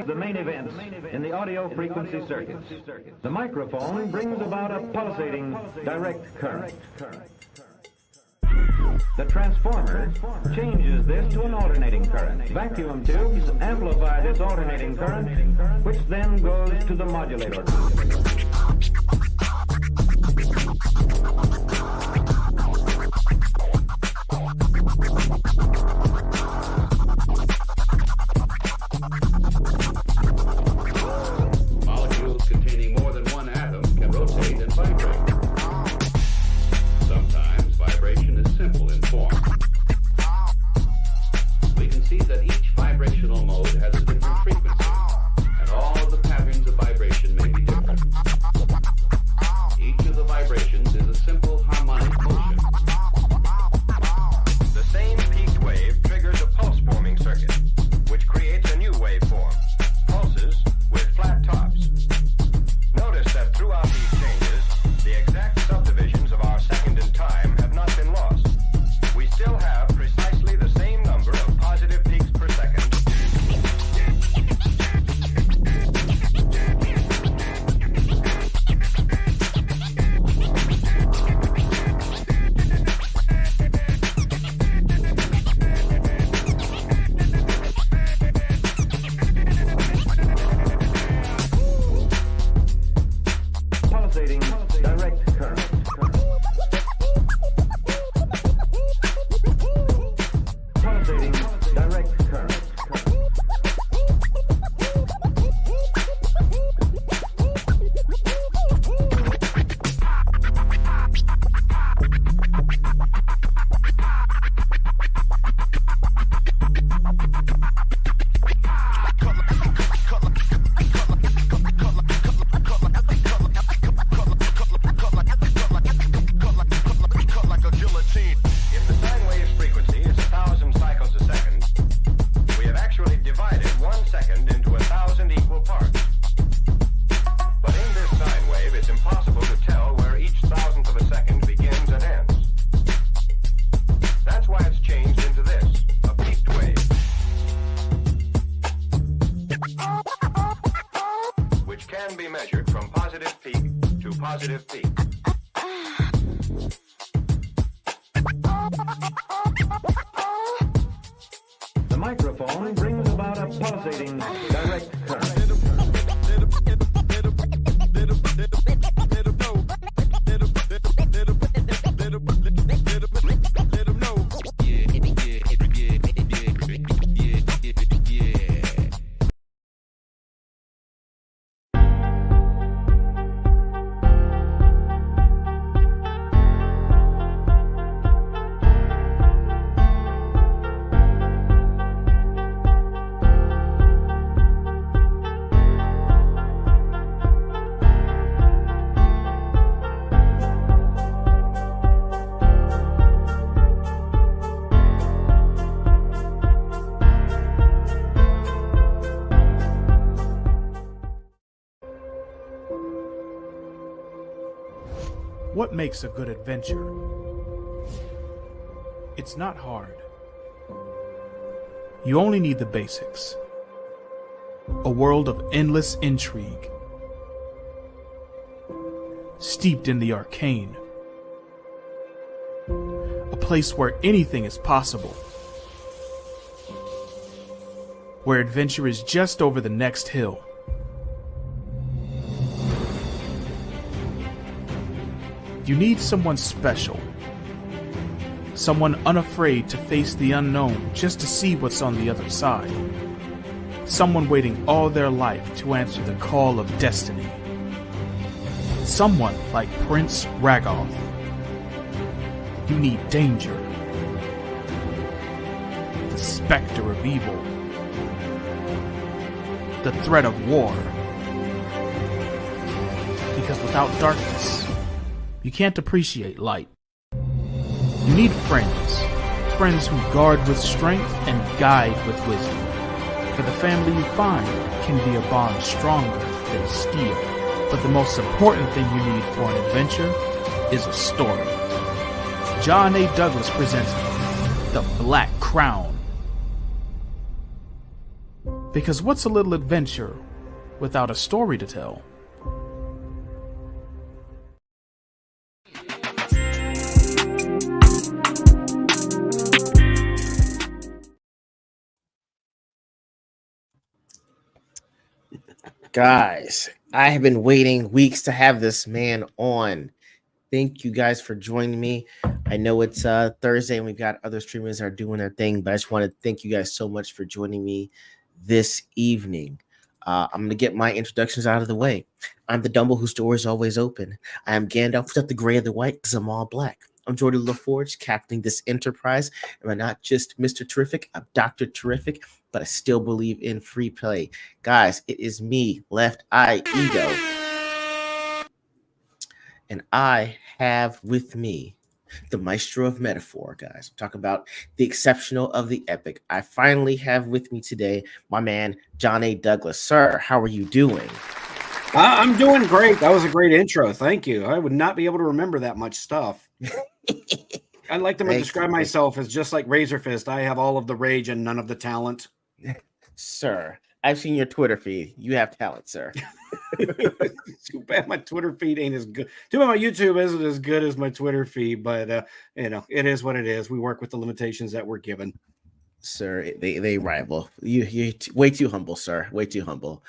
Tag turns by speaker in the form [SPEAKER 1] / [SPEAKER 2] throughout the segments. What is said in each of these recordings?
[SPEAKER 1] the main events in the audio frequency circuits. The microphone brings about a pulsating direct current. The transformer changes this to an alternating current. Vacuum tubes amplify this alternating current, which then goes to the modulator.
[SPEAKER 2] Molecules containing more than one atom can rotate and vibrate. Sometimes vibration is simple in form. We can see that each vibrational mode has a different frequency, and all of the patterns of vibration may be different. Each of the vibrations is a simple harmonic motion.
[SPEAKER 3] The same peaked wave triggers a pulse-forming circuit, which creates a new waveform, pulses with flat tops. Notice that throughout these changes, the exact subdivisions of our second in time have not been lost. We still have precisely the same number of positive peaks per second.
[SPEAKER 1] Pulsating direct current. Pulsating direct current.
[SPEAKER 3] If the sine wave's frequency is 1,000 cycles a second, we have actually divided 1 second into 1,000 equal parts. But in this sine wave, it's impossible to tell where each thousandth of a second begins and ends. That's why it's changed into this, a peaked wave, which can be measured from positive peak to positive peak.
[SPEAKER 1] The microphone brings about a pulsating direct current.
[SPEAKER 4] What makes a good adventure? It's not hard. You only need the basics. A world of endless intrigue, steeped in the arcane. A place where anything is possible. Where adventure is just over the next hill. You need someone special. Someone unafraid to face the unknown just to see what's on the other side. Someone waiting all their life to answer the call of destiny. Someone like Prince Ragoth. You need danger. The specter of evil. The threat of war. Because without darkness, you can't appreciate light. You need friends. Friends who guard with strength and guide with wisdom. For the family you find can be a bond stronger than steel. But the most important thing you need for an adventure is a story. John A. Douglas presents The Black Crown. Because what's a little adventure without a story to tell?
[SPEAKER 5] Guys, I have been waiting weeks to have this man on. Thank you guys for joining me. I know it's Thursday and we've got other streamers that are doing their thing, but I just want to thank you guys so much for joining me this evening. I'm going to get my introductions out of the way. I'm the Dumble whose door is always open. I am Gandalf without the gray or the white because I'm all black. I'm Jordan LaForge, captaining this enterprise. And I'm not just Mr. Terrific, I'm Dr. Terrific, but I still believe in free play. Guys, it is me, Left Eye E.G.O. And I have with me the maestro of metaphor, guys. I'm talking about the exceptional of the epic. I finally have with me today my man, John A. Douglas. Sir, how are you doing?
[SPEAKER 6] I'm doing great. That was a great intro. Thank you. I would not be able to remember that much stuff. I'd like to describe myself as just like Razor Fist. I have all of the rage and none of the talent.
[SPEAKER 5] Sir, I've seen your Twitter feed. You have talent, sir.
[SPEAKER 6] Too bad my Twitter feed ain't as good. Too bad my YouTube isn't as good as my Twitter feed, but it is what it is. We work with the limitations that we're given.
[SPEAKER 5] Sir, they rival. You're way too humble, sir. Way too humble.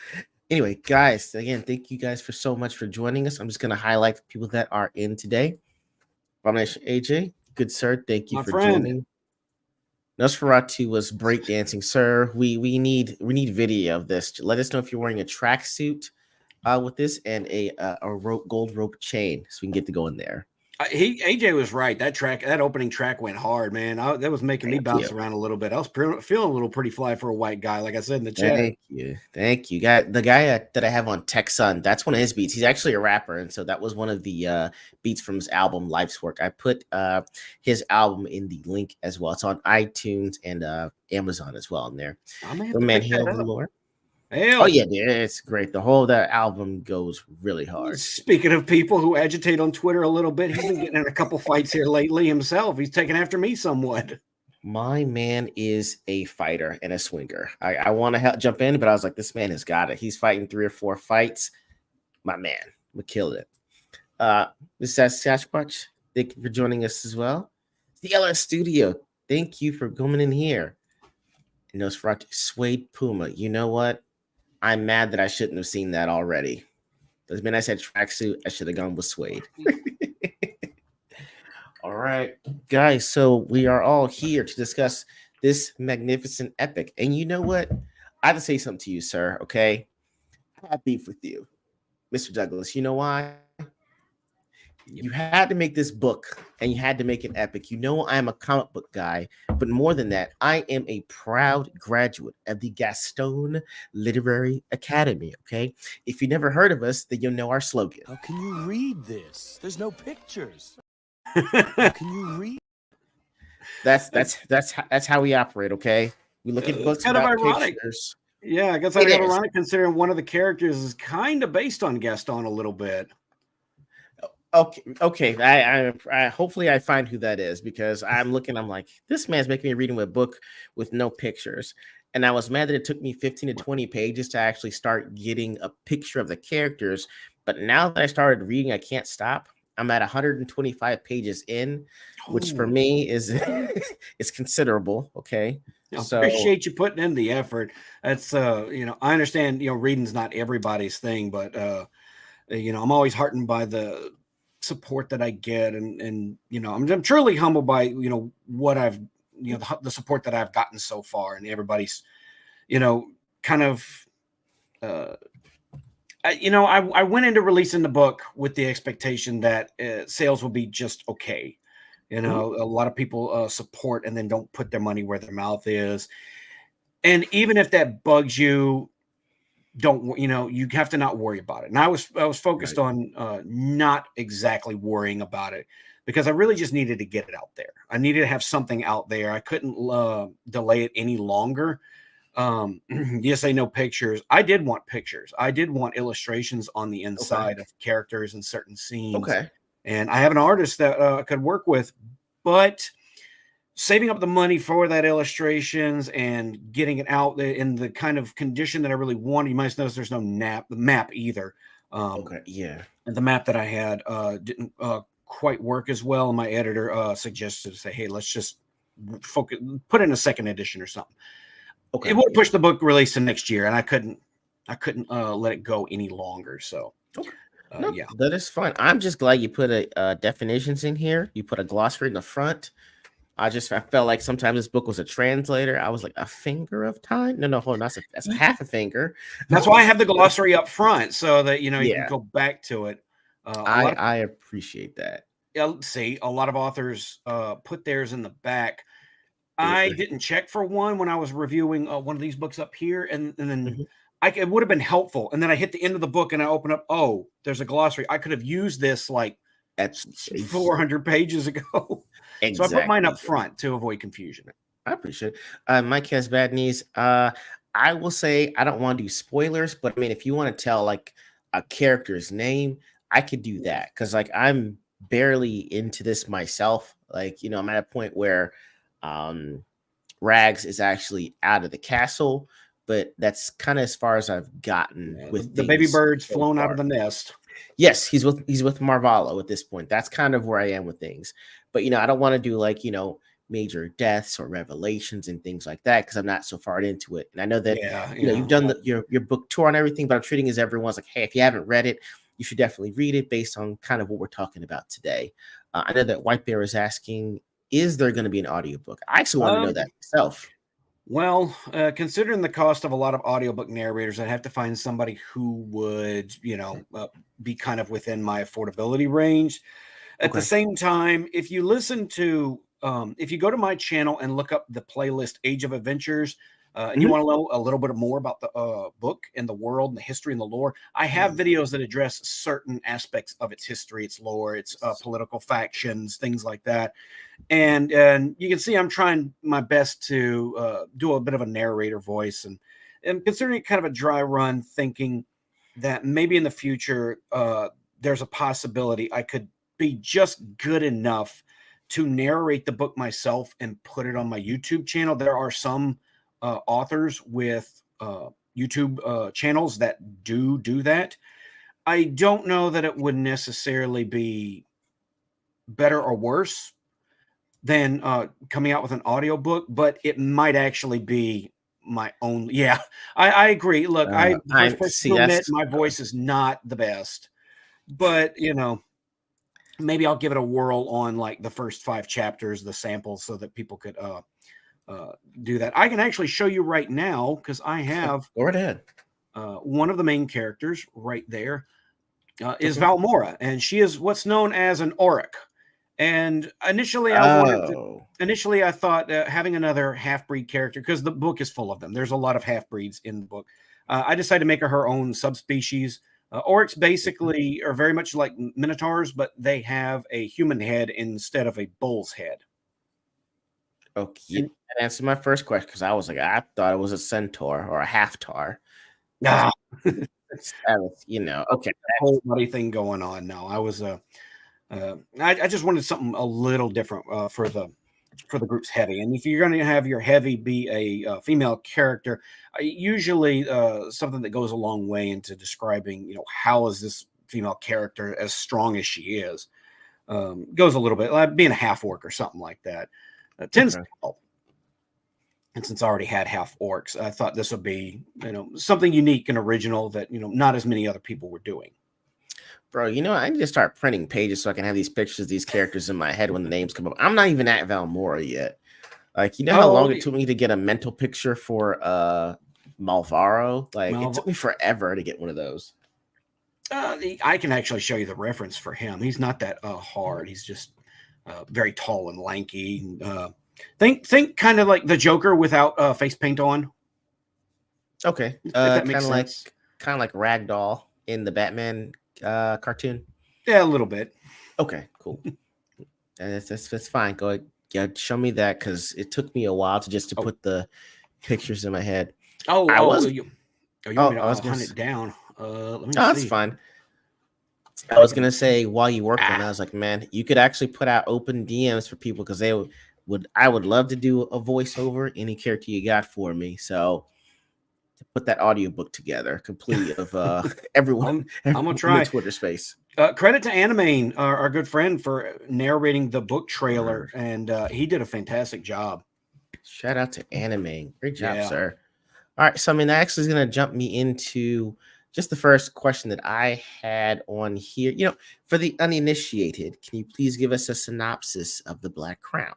[SPEAKER 5] Anyway, guys, again, thank you guys for so much for joining us. I'm just going to highlight the people that are in today. Abomination AJ, good sir, thank you for joining. Nosferatu was breakdancing, sir. We need video of this. Let us know if you're wearing a tracksuit with this and a gold rope chain, so we can get to go in there.
[SPEAKER 6] AJ was right. That opening track went hard, man. That was making me bounce around a little bit. I was feeling a little pretty fly for a white guy, like I said in the chat.
[SPEAKER 5] Thank you. The guy that I have on Texan, that's one of his beats. He's actually a rapper, and so that was one of the beats from his album Life's Work. I put his album in the link as well. It's on iTunes and Amazon as well in there. The man Hail the Lord.
[SPEAKER 6] Hell.
[SPEAKER 5] Oh yeah, dude, it's great. That album goes really hard.
[SPEAKER 6] Speaking of people who agitate on Twitter a little bit, he's been getting in a couple fights here lately himself. He's taking after me somewhat.
[SPEAKER 5] My man is a fighter and a swinger. I want to jump in, but I was like, this man has got it. He's fighting 3 or 4 fights. My man, we killed it. This is Sasquatch. Thank you for joining us as well. The LS Studio. Thank you for coming in here. And Nosferatu, Suede Puma. You know what? I'm mad that I shouldn't have seen that already. As when I said tracksuit, I should have gone with suede. All right, guys. So we are all here to discuss this magnificent epic. And you know what? I have to say something to you, sir. Okay, I have beef with you, Mr. Douglas. You know why? You had to make this book and you had to make an epic. You know, I'm a comic book guy, but more than that, I am a proud graduate of the Gaston Literary Academy. Okay. If you never heard of us, then you'll know our slogan.
[SPEAKER 7] How can you read this? There's no pictures. How can you read?
[SPEAKER 5] That's how we operate. Okay. We look at books
[SPEAKER 6] kind of
[SPEAKER 5] about
[SPEAKER 6] ironic.
[SPEAKER 5] pictures.
[SPEAKER 6] Yeah, I guess it's ironic considering one of the characters is kind of based on Gaston a little bit.
[SPEAKER 5] Okay. I hopefully I find who that is because I'm like, this man's making me read him a book with no pictures. And I was mad that it took me 15 to 20 pages to actually start getting a picture of the characters. But now that I started reading, I can't stop. I'm at 125 pages in, which for me is is considerable. Okay.
[SPEAKER 6] I appreciate you putting in the effort. That's I understand, reading's not everybody's thing, but I'm always heartened by the support that I get, and I'm truly humbled by what I've the support that I've gotten so far, and everybody's kind of I went into releasing the book with the expectation that sales will be just okay. A lot of people support and then don't put their money where their mouth is, and even if that bugs you, you have to not worry about it. And I was focused on not exactly worrying about it because I really just needed to get it out there. I needed to have something out there. I couldn't delay it any longer. Yes, I know pictures. I did want pictures. I did want illustrations on the inside of characters and certain scenes.
[SPEAKER 5] Okay.
[SPEAKER 6] And I have an artist that I could work with, but saving up the money for that illustrations and getting it out in the kind of condition that I really wanted. You might notice there's no map either.
[SPEAKER 5] Okay, yeah.
[SPEAKER 6] And the map that I had didn't quite work as well. And my editor suggested to say, hey, let's just focus, put in a second edition or something.
[SPEAKER 5] Okay.
[SPEAKER 6] It would push the book release to next year, and I couldn't let it go any longer. So,
[SPEAKER 5] No,
[SPEAKER 6] yeah,
[SPEAKER 5] that is fine. I'm just glad you put a definitions in here. You put a glossary in the front. I felt like sometimes this book was a translator. I was like, a finger of time? No, hold on. That's a half a finger.
[SPEAKER 6] that's why I have the glossary up front so that you can
[SPEAKER 5] Yeah.
[SPEAKER 6] go back to it.
[SPEAKER 5] I appreciate that.
[SPEAKER 6] See, a lot of authors put theirs in the back. I didn't check for one when I was reviewing one of these books up here, and then it would have been helpful. And then I hit the end of the book and I open up. Oh, there's a glossary. I could have used this like
[SPEAKER 5] That's
[SPEAKER 6] 400 pages ago.
[SPEAKER 5] exactly.
[SPEAKER 6] So I put mine up front to avoid confusion.
[SPEAKER 5] I appreciate it. Mike has bad knees. I will say I don't want to do spoilers, but I mean, if you want to tell like a character's name, I could do that because like I'm barely into this myself. Like, I'm at a point where Rags is actually out of the castle, but that's kind of as far as I've gotten with
[SPEAKER 6] the baby birds
[SPEAKER 5] so
[SPEAKER 6] flown
[SPEAKER 5] far.
[SPEAKER 6] out of the nest.
[SPEAKER 5] Yes, he's with Marvallo at this point. That's kind of where I am with things. But I don't want to do like major deaths or revelations and things like that because I'm not so far into it. And I know that you've done your book tour and everything, but I'm treating as everyone's like, hey, if you haven't read it, you should definitely read it based on kind of what we're talking about today. I know that White Bear is asking, is there going to be an audiobook? I actually want to know that myself.
[SPEAKER 6] Well, considering the cost of a lot of audiobook narrators, I'd have to find somebody who would, be kind of within my affordability range. At the same time, if you listen to, if you go to my channel and look up the playlist Age of Adventures, and you want to know a little bit more about the book and the world and the history and the lore, I have videos that address certain aspects of its history, its lore, its political factions, things like that. And you can see I'm trying my best to do a bit of a narrator voice and considering it kind of a dry run, thinking that maybe in the future there's a possibility I could be just good enough to narrate the book myself and put it on my YouTube channel. There are some authors with YouTube channels that do that. I don't know that it would necessarily be better or worse than coming out with an audiobook, but it might actually be my own. Yeah, I agree. Look, my voice is not the best, but maybe I'll give it a whirl on like the first 5 chapters, the samples, so that people could do that. I can actually show you right now because I have
[SPEAKER 5] go right ahead.
[SPEAKER 6] One of the main characters right there is Valmora, and she is what's known as an Auric. And initially, I thought having another half-breed character, because the book is full of them. There's a lot of half-breeds in the book. I decided to make her own subspecies. Oryx basically are very much like Minotaurs, but they have a human head instead of a bull's head.
[SPEAKER 5] Okay, that answered my first question because I was like, I thought it was a centaur or a half-tar.
[SPEAKER 6] Nah.
[SPEAKER 5] Okay,
[SPEAKER 6] whole bloody thing going on. No, I was I just wanted something a little different for the group's heavy. And if you're going to have your heavy be a female character, usually something that goes a long way into describing, how is this female character as strong as she is, goes a little bit like being a half orc or something like that. Tends to help. And since I already had half orcs, I thought this would be, something unique and original that, not as many other people were doing.
[SPEAKER 5] Bro, I need to start printing pages so I can have these pictures of these characters in my head when the names come up. I'm not even at Valmora yet. Like, how long it took me to get a mental picture for Malvaro? Like, it took me forever to get one of those.
[SPEAKER 6] I can actually show you the reference for him. He's not that hard. He's just very tall and lanky. Think kind of like the Joker without face paint on.
[SPEAKER 5] Okay. Kind of like Ragdoll in the Batman cartoon.
[SPEAKER 6] Yeah, a little bit.
[SPEAKER 5] Okay, cool. That's fine. Go ahead. Yeah, show me that because it took me a while to put the pictures in my head.
[SPEAKER 6] You want me to hunt it down? Let me see.
[SPEAKER 5] That's fine. I was gonna say while you worked on it, I was like, man, you could actually put out open DMs for people because I would love to do a voiceover, any character you got for me. So to put that audiobook together, complete of everyone,
[SPEAKER 6] I'm gonna
[SPEAKER 5] everyone in the
[SPEAKER 6] try.
[SPEAKER 5] Twitter space.
[SPEAKER 6] Credit to Animane, our good friend, for narrating the book trailer,
[SPEAKER 5] Word.
[SPEAKER 6] and he did a fantastic job.
[SPEAKER 5] Shout out to Anime. Great job,
[SPEAKER 6] Yeah.
[SPEAKER 5] sir. All right. So, I mean, that actually is going to jump me into just the first question that I had on here. For the uninitiated, can you please give us a synopsis of The Black Crown?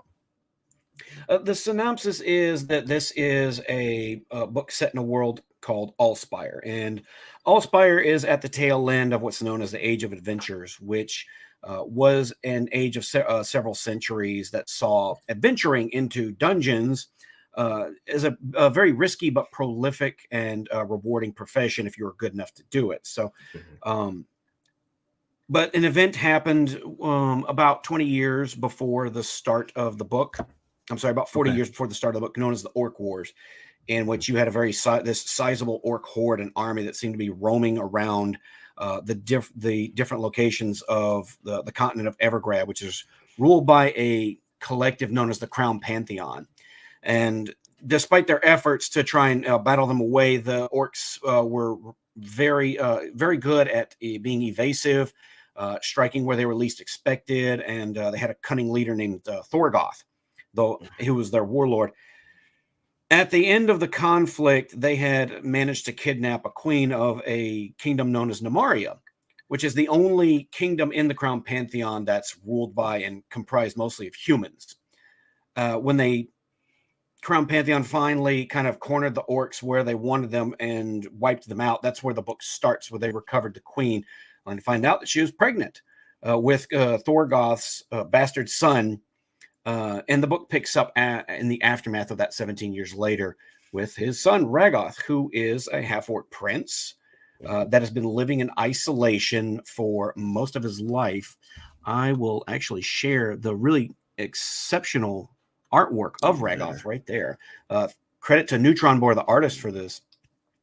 [SPEAKER 6] The synopsis is that this is a book set in a world called Allspire, and Allspire is at the tail end of what's known as the Age of Adventures, which was an age of several centuries that saw adventuring into dungeons as a very risky but prolific and rewarding profession if you were good enough to do it. So, but an event happened about 20 years before the start of the book. I'm sorry, about 40 years before the start of the book, known as the Orc Wars, in which you had a very this sizable orc horde, an army that seemed to be roaming around the different locations of the continent of Evergrad, which is ruled by a collective known as the Crown Pantheon. And despite their efforts to try and battle them away, the orcs were very, very good at being evasive, striking where they were least expected, and they had a cunning leader named Thorgoth, though he was their warlord. At the end of the conflict, they had managed to kidnap a queen of a kingdom known as Namaria, which is the only kingdom in the Crown Pantheon that's ruled by and comprised mostly of humans. When the Crown Pantheon finally kind of cornered the orcs where they wanted them and wiped them out, that's where the book starts, where they recovered the queen and find out that she was pregnant with Thorgoth's bastard son. And the book picks up in the aftermath of that 17 years later with his son, Ragoth, who is a half-orc prince that has been living in isolation for most of his life. I will actually share the really exceptional artwork of Ragoth right there. Credit to Neutron Boar, the artist, for this.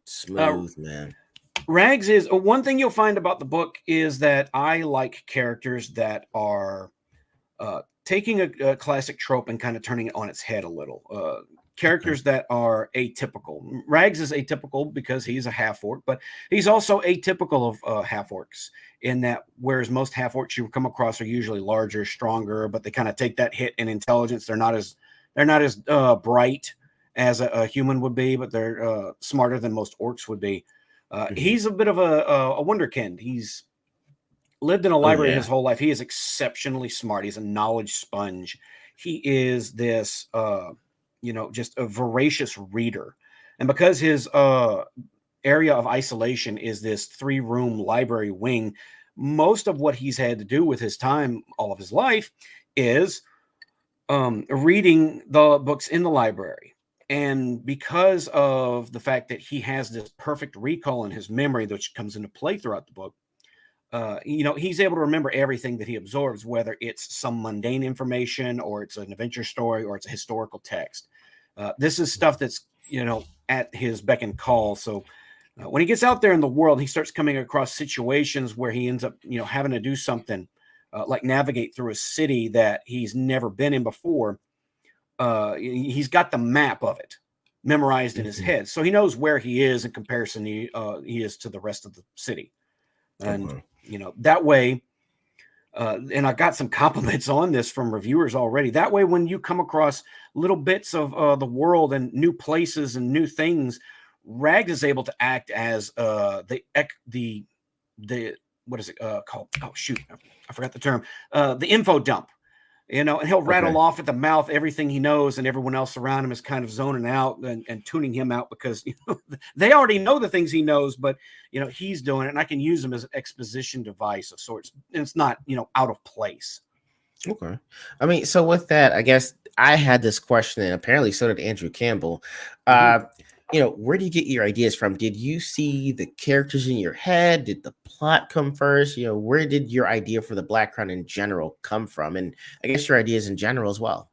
[SPEAKER 5] Smooth, man.
[SPEAKER 6] Rags is one thing you'll find about the book is that I like characters that are taking a classic trope and kind of turning it on its head a little. Characters that are atypical. Rags is atypical because he's a half-orc, but he's also atypical of half-orcs in that whereas most half-orcs you come across are usually larger, stronger, but they kind of take that hit in intelligence. They're not as bright as a human would be, but they're smarter than most orcs would be. He's a bit of a wonderkind. He's lived in a library his whole life. He is exceptionally smart. He's a knowledge sponge. He is this, just a voracious reader. And because his area of isolation is this 3-room library wing, most of what he's had to do with his time, all of his life, is reading the books in the library. And because of the fact that he has this perfect recall in his memory, which comes into play throughout the book, he's able to remember everything that he absorbs, whether it's some mundane information or it's an adventure story or it's a historical text. This is stuff that's, at his beck and call. So when he gets out there in the world, he starts coming across situations where he ends up, having to do something like navigate through a city that he's never been in before. He's got the map of it memorized in his head. So he knows where he is in comparison he is to the rest of the city. And, that way, and I got some compliments on this from reviewers already. That way, when you come across little bits of the world and new places and new things, Rags is able to act as the what is it called? Oh, shoot. I forgot the term. The info dump. And he'll rattle off at the mouth everything he knows, and everyone else around him is kind of zoning out and tuning him out because they already know the things he knows, but he's doing it, and I can use him as an exposition device of sorts, and it's not out of place.
[SPEAKER 5] Okay, I mean, so with that, I guess I had this question, and apparently so did Andrew Campbell. Where do you get your ideas from? Did you see the characters in your head? Did the plot come first? Where did your idea for the Black Crown in general come from? And I guess your ideas in general as well.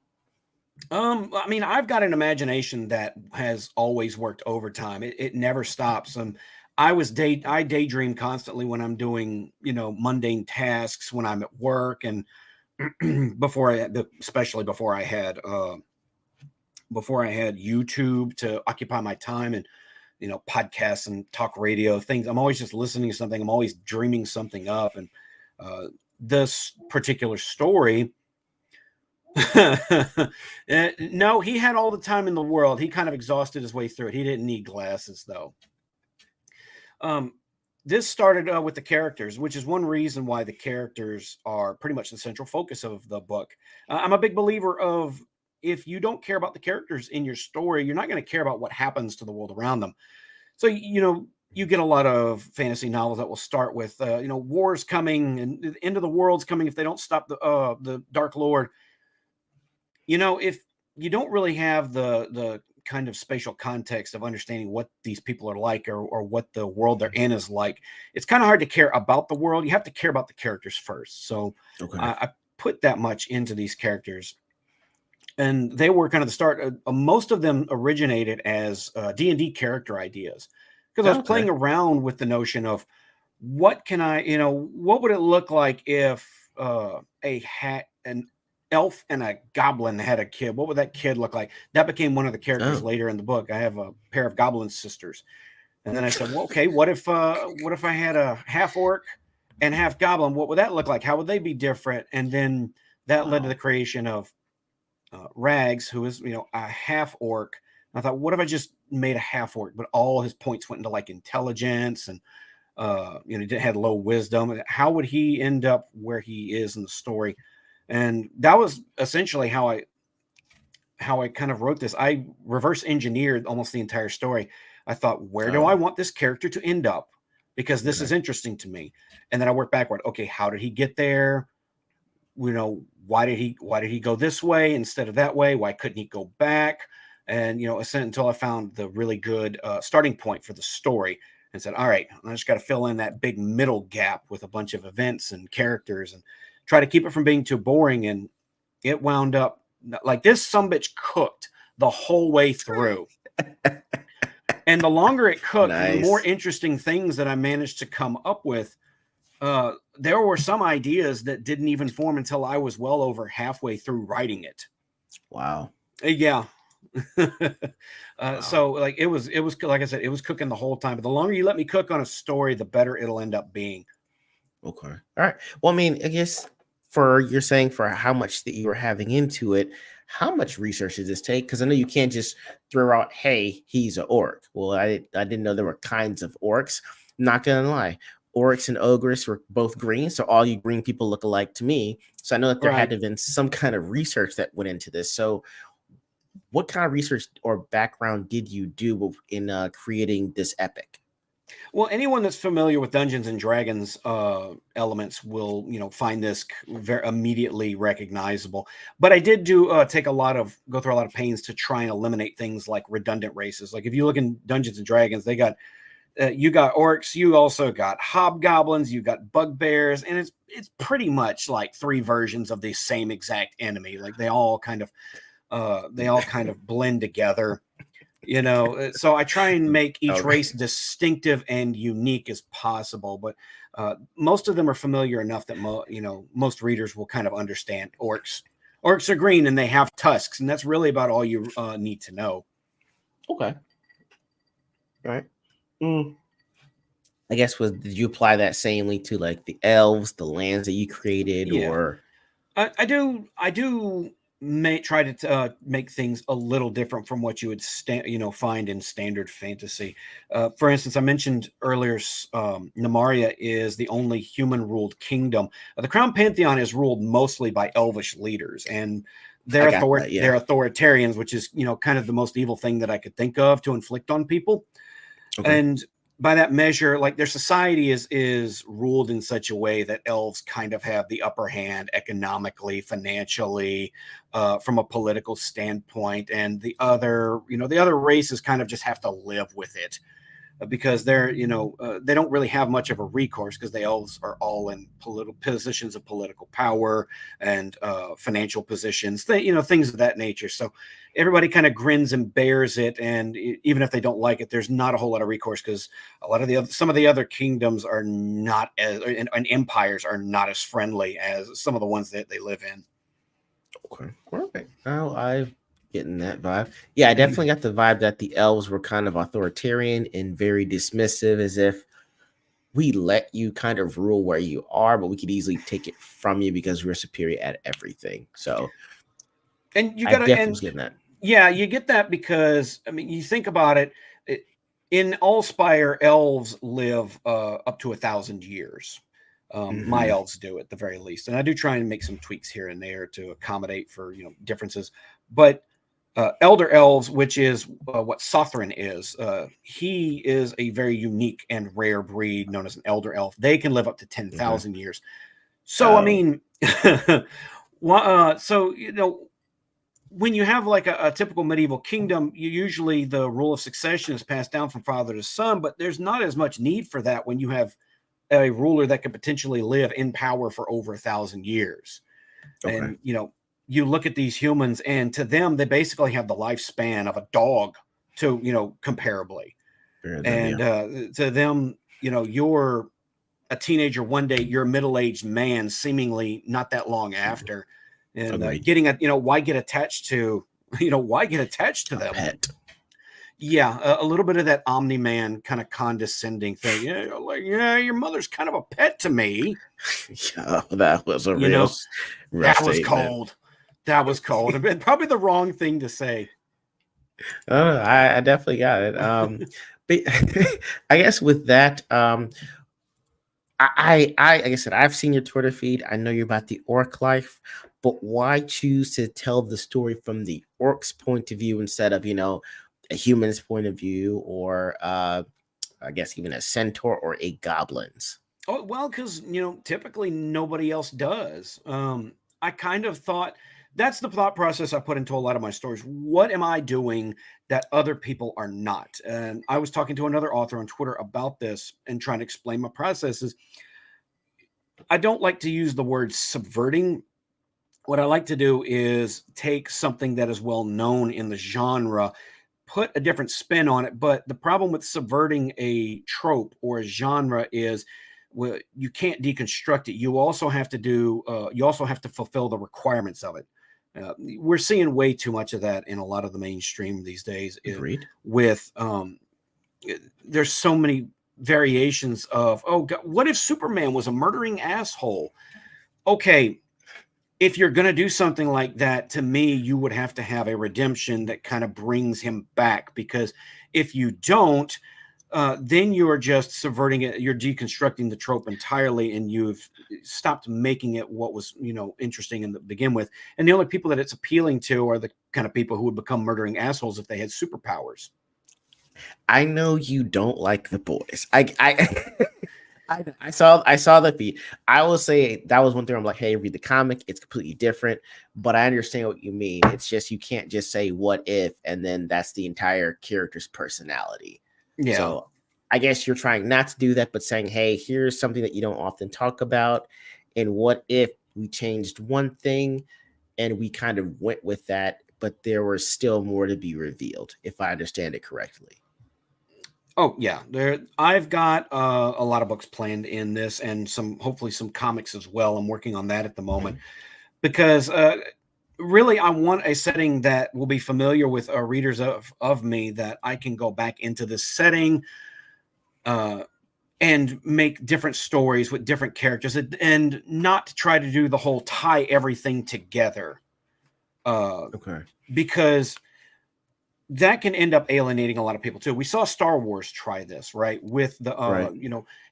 [SPEAKER 6] I mean, I've got an imagination that has always worked overtime. It never stops. I daydream constantly when I'm doing, mundane tasks, when I'm at work, and especially before I had YouTube to occupy my time, and podcasts and talk radio things. I'm always just listening to something. I'm always dreaming something up. And this particular story, no, he had all the time in the world. He kind of exhausted his way through it. He didn't need glasses, though. This started with the characters, which is one reason why the characters are pretty much the central focus of the book. I'm a big believer of, if you don't care about the characters in your story, you're not going to care about what happens to the world around them. So, you get a lot of fantasy novels that will start with, war's coming and the end of the world's coming if they don't stop the Dark Lord. If you don't really have the kind of spatial context of understanding what these people are like, or what the world they're in is like, it's kind of hard to care about the world. You have to care about the characters first. So I put that much into these characters, and they were kind of the start. Most of them originated as D&D character ideas, because I was playing around with the notion of, what can what would it look like if an elf and a goblin had a kid? What would that kid look like? That became one of the characters later in the book. I have a pair of goblin sisters. And then I said, well, okay, what if I had a half orc and half goblin? What would that look like? How would they be different? And then that led to the creation of Rags, who is, a half orc. And I thought, what if I just made a half orc, but all his points went into like intelligence, and he had low wisdom? How would he end up where he is in the story? And that was essentially how I kind of wrote this. I reverse engineered almost the entire story. I thought, where do I want this character to end up? Because this is interesting to me. And then I worked backward. Okay, how did he get there? Why did he go this way instead of that way? Why couldn't he go back? And, until I found the really good starting point for the story, and said, all right, I just got to fill in that big middle gap with a bunch of events and characters, and try to keep it from being too boring. And it wound up like this sumbitch cooked the whole way through. And the longer it cooked, the more interesting things that I managed to come up with. There were some ideas that didn't even form until I was well over halfway through writing it.
[SPEAKER 5] Wow.
[SPEAKER 6] Yeah. So like it was like I said, it was cooking the whole time. But the longer you let me cook on a story, the better it'll end up being.
[SPEAKER 5] Okay. All right. Well, I mean, I guess you're saying for how much that you were having into it, how much research did this take? Because I know you can't just throw out, hey, he's an orc. Well, I didn't know there were kinds of orcs. Not gonna lie. Orcs and ogres were both green, so all you green people look alike to me. So I know that there had to have been some kind of research that went into this. So what kind of research or background did you do in creating this epic?
[SPEAKER 6] Well, anyone that's familiar with Dungeons and Dragons elements will, find this very immediately recognizable. But I did go through a lot of pains to try and eliminate things like redundant races. Like if you look in Dungeons and Dragons, they got you got orcs, you also got hobgoblins, you got bugbears, and it's pretty much like three versions of the same exact enemy. Like they all kind of blend together. So I try and make each race distinctive and unique as possible, but most of them are familiar enough that most readers will kind of understand orcs. Orcs are green and they have tusks, and that's really about all you need to know.
[SPEAKER 5] Okay. All right. I guess did you apply that samely to like the elves, the lands that you created, or?
[SPEAKER 6] I do try to make things a little different from what you would find in standard fantasy. For instance, I mentioned earlier, Namaria is the only human-ruled kingdom. The Crown Pantheon is ruled mostly by elvish leaders, and they're authoritarians, which is kind of the most evil thing that I could think of to inflict on people. Okay. And by that measure, like their society is ruled in such a way that elves kind of have the upper hand economically, financially, from a political standpoint, and the other races kind of just have to live with it. because they're, they don't really have much of a recourse because the elves are all in political positions of political power and financial positions, things of that nature. So everybody kind of grins and bears it, and even if they don't like it, there's not a whole lot of recourse because a lot of some of the other kingdoms are not as, and empires are not as friendly as some of the ones that they live in.
[SPEAKER 5] Okay, perfect. Now I've getting that vibe. Yeah, I definitely got the vibe that the elves were kind of authoritarian and very dismissive, as if we let you kind of rule where you are, but we could easily take it from you because we're superior at everything. So,
[SPEAKER 6] and you
[SPEAKER 5] I
[SPEAKER 6] gotta,
[SPEAKER 5] definitely
[SPEAKER 6] and
[SPEAKER 5] was getting that.
[SPEAKER 6] yeah, you get that because I mean, you think about it. In Allspire, elves live up to 1,000 years. My elves do at the very least, and I do try and make some tweaks here and there to accommodate for differences. But elder elves, which is what Sothrin is, he is a very unique and rare breed known as an elder elf. They can live up to 10,000 years. So I mean, so when you have like a typical medieval kingdom, usually the rule of succession is passed down from father to son, but there's not as much need for that when you have a ruler that could potentially live in power for over 1,000 years. Okay. And, you look at these humans, and to them, they basically have the lifespan of a dog to, comparably. To them, you're a teenager one day, you're a middle-aged man, seemingly not that long after. And getting why get attached to, why get attached to them?
[SPEAKER 5] Pet.
[SPEAKER 6] Yeah, a little bit of that Omni-Man kind of condescending thing. Your mother's kind of a pet to me.
[SPEAKER 5] Yeah, that was a real
[SPEAKER 6] that was cold. That was cold. And probably the wrong thing to say.
[SPEAKER 5] I definitely got it. But I guess with that, I like I said, I've seen your Twitter feed. I know you're about the orc life, but why choose to tell the story from the orc's point of view instead of a human's point of view, or I guess even a centaur or a goblin's?
[SPEAKER 6] Oh, well, because typically nobody else does. I kind of thought that's the thought process I put into a lot of my stories. What am I doing that other people are not? And I was talking to another author on Twitter about this and trying to explain my processes. I don't like to use the word subverting. What I like to do is take something that is well known in the genre, put a different spin on it. But the problem with subverting a trope or a genre is, well, you can't deconstruct it. You also have to fulfill the requirements of it. We're seeing way too much of that in a lot of the mainstream these days.
[SPEAKER 5] Agreed.
[SPEAKER 6] With there's so many variations of, oh God, what if Superman was a murdering asshole? Okay, if you're going to do something like that, to me, you would have to have a redemption that kind of brings him back, because if you don't, then you're just subverting it. You're deconstructing the trope entirely, and you've stopped making it what was, interesting in the begin with. And the only people that it's appealing to are the kind of people who would become murdering assholes if they had superpowers.
[SPEAKER 5] I know you don't like The Boys. I saw the feed. I will say that was one thing. I'm like, hey, read the comic. It's completely different, but I understand what you mean. It's just you can't just say what if, and then that's the entire character's personality. Yeah. So I guess you're trying not to do that, but saying, hey, here's something that you don't often talk about. And what if we changed one thing and we kind of went with that, but there was still more to be revealed, if I understand it correctly?
[SPEAKER 6] Oh yeah, I've got a lot of books planned in this, and hopefully some comics as well. I'm working on that at the moment, because really I want a setting that will be familiar with readers of me, that I can go back into this setting and make different stories with different characters, and not try to do the whole tie everything together.
[SPEAKER 5] Okay,
[SPEAKER 6] because that can end up alienating a lot of people too. We saw Star Wars try this, right? With the,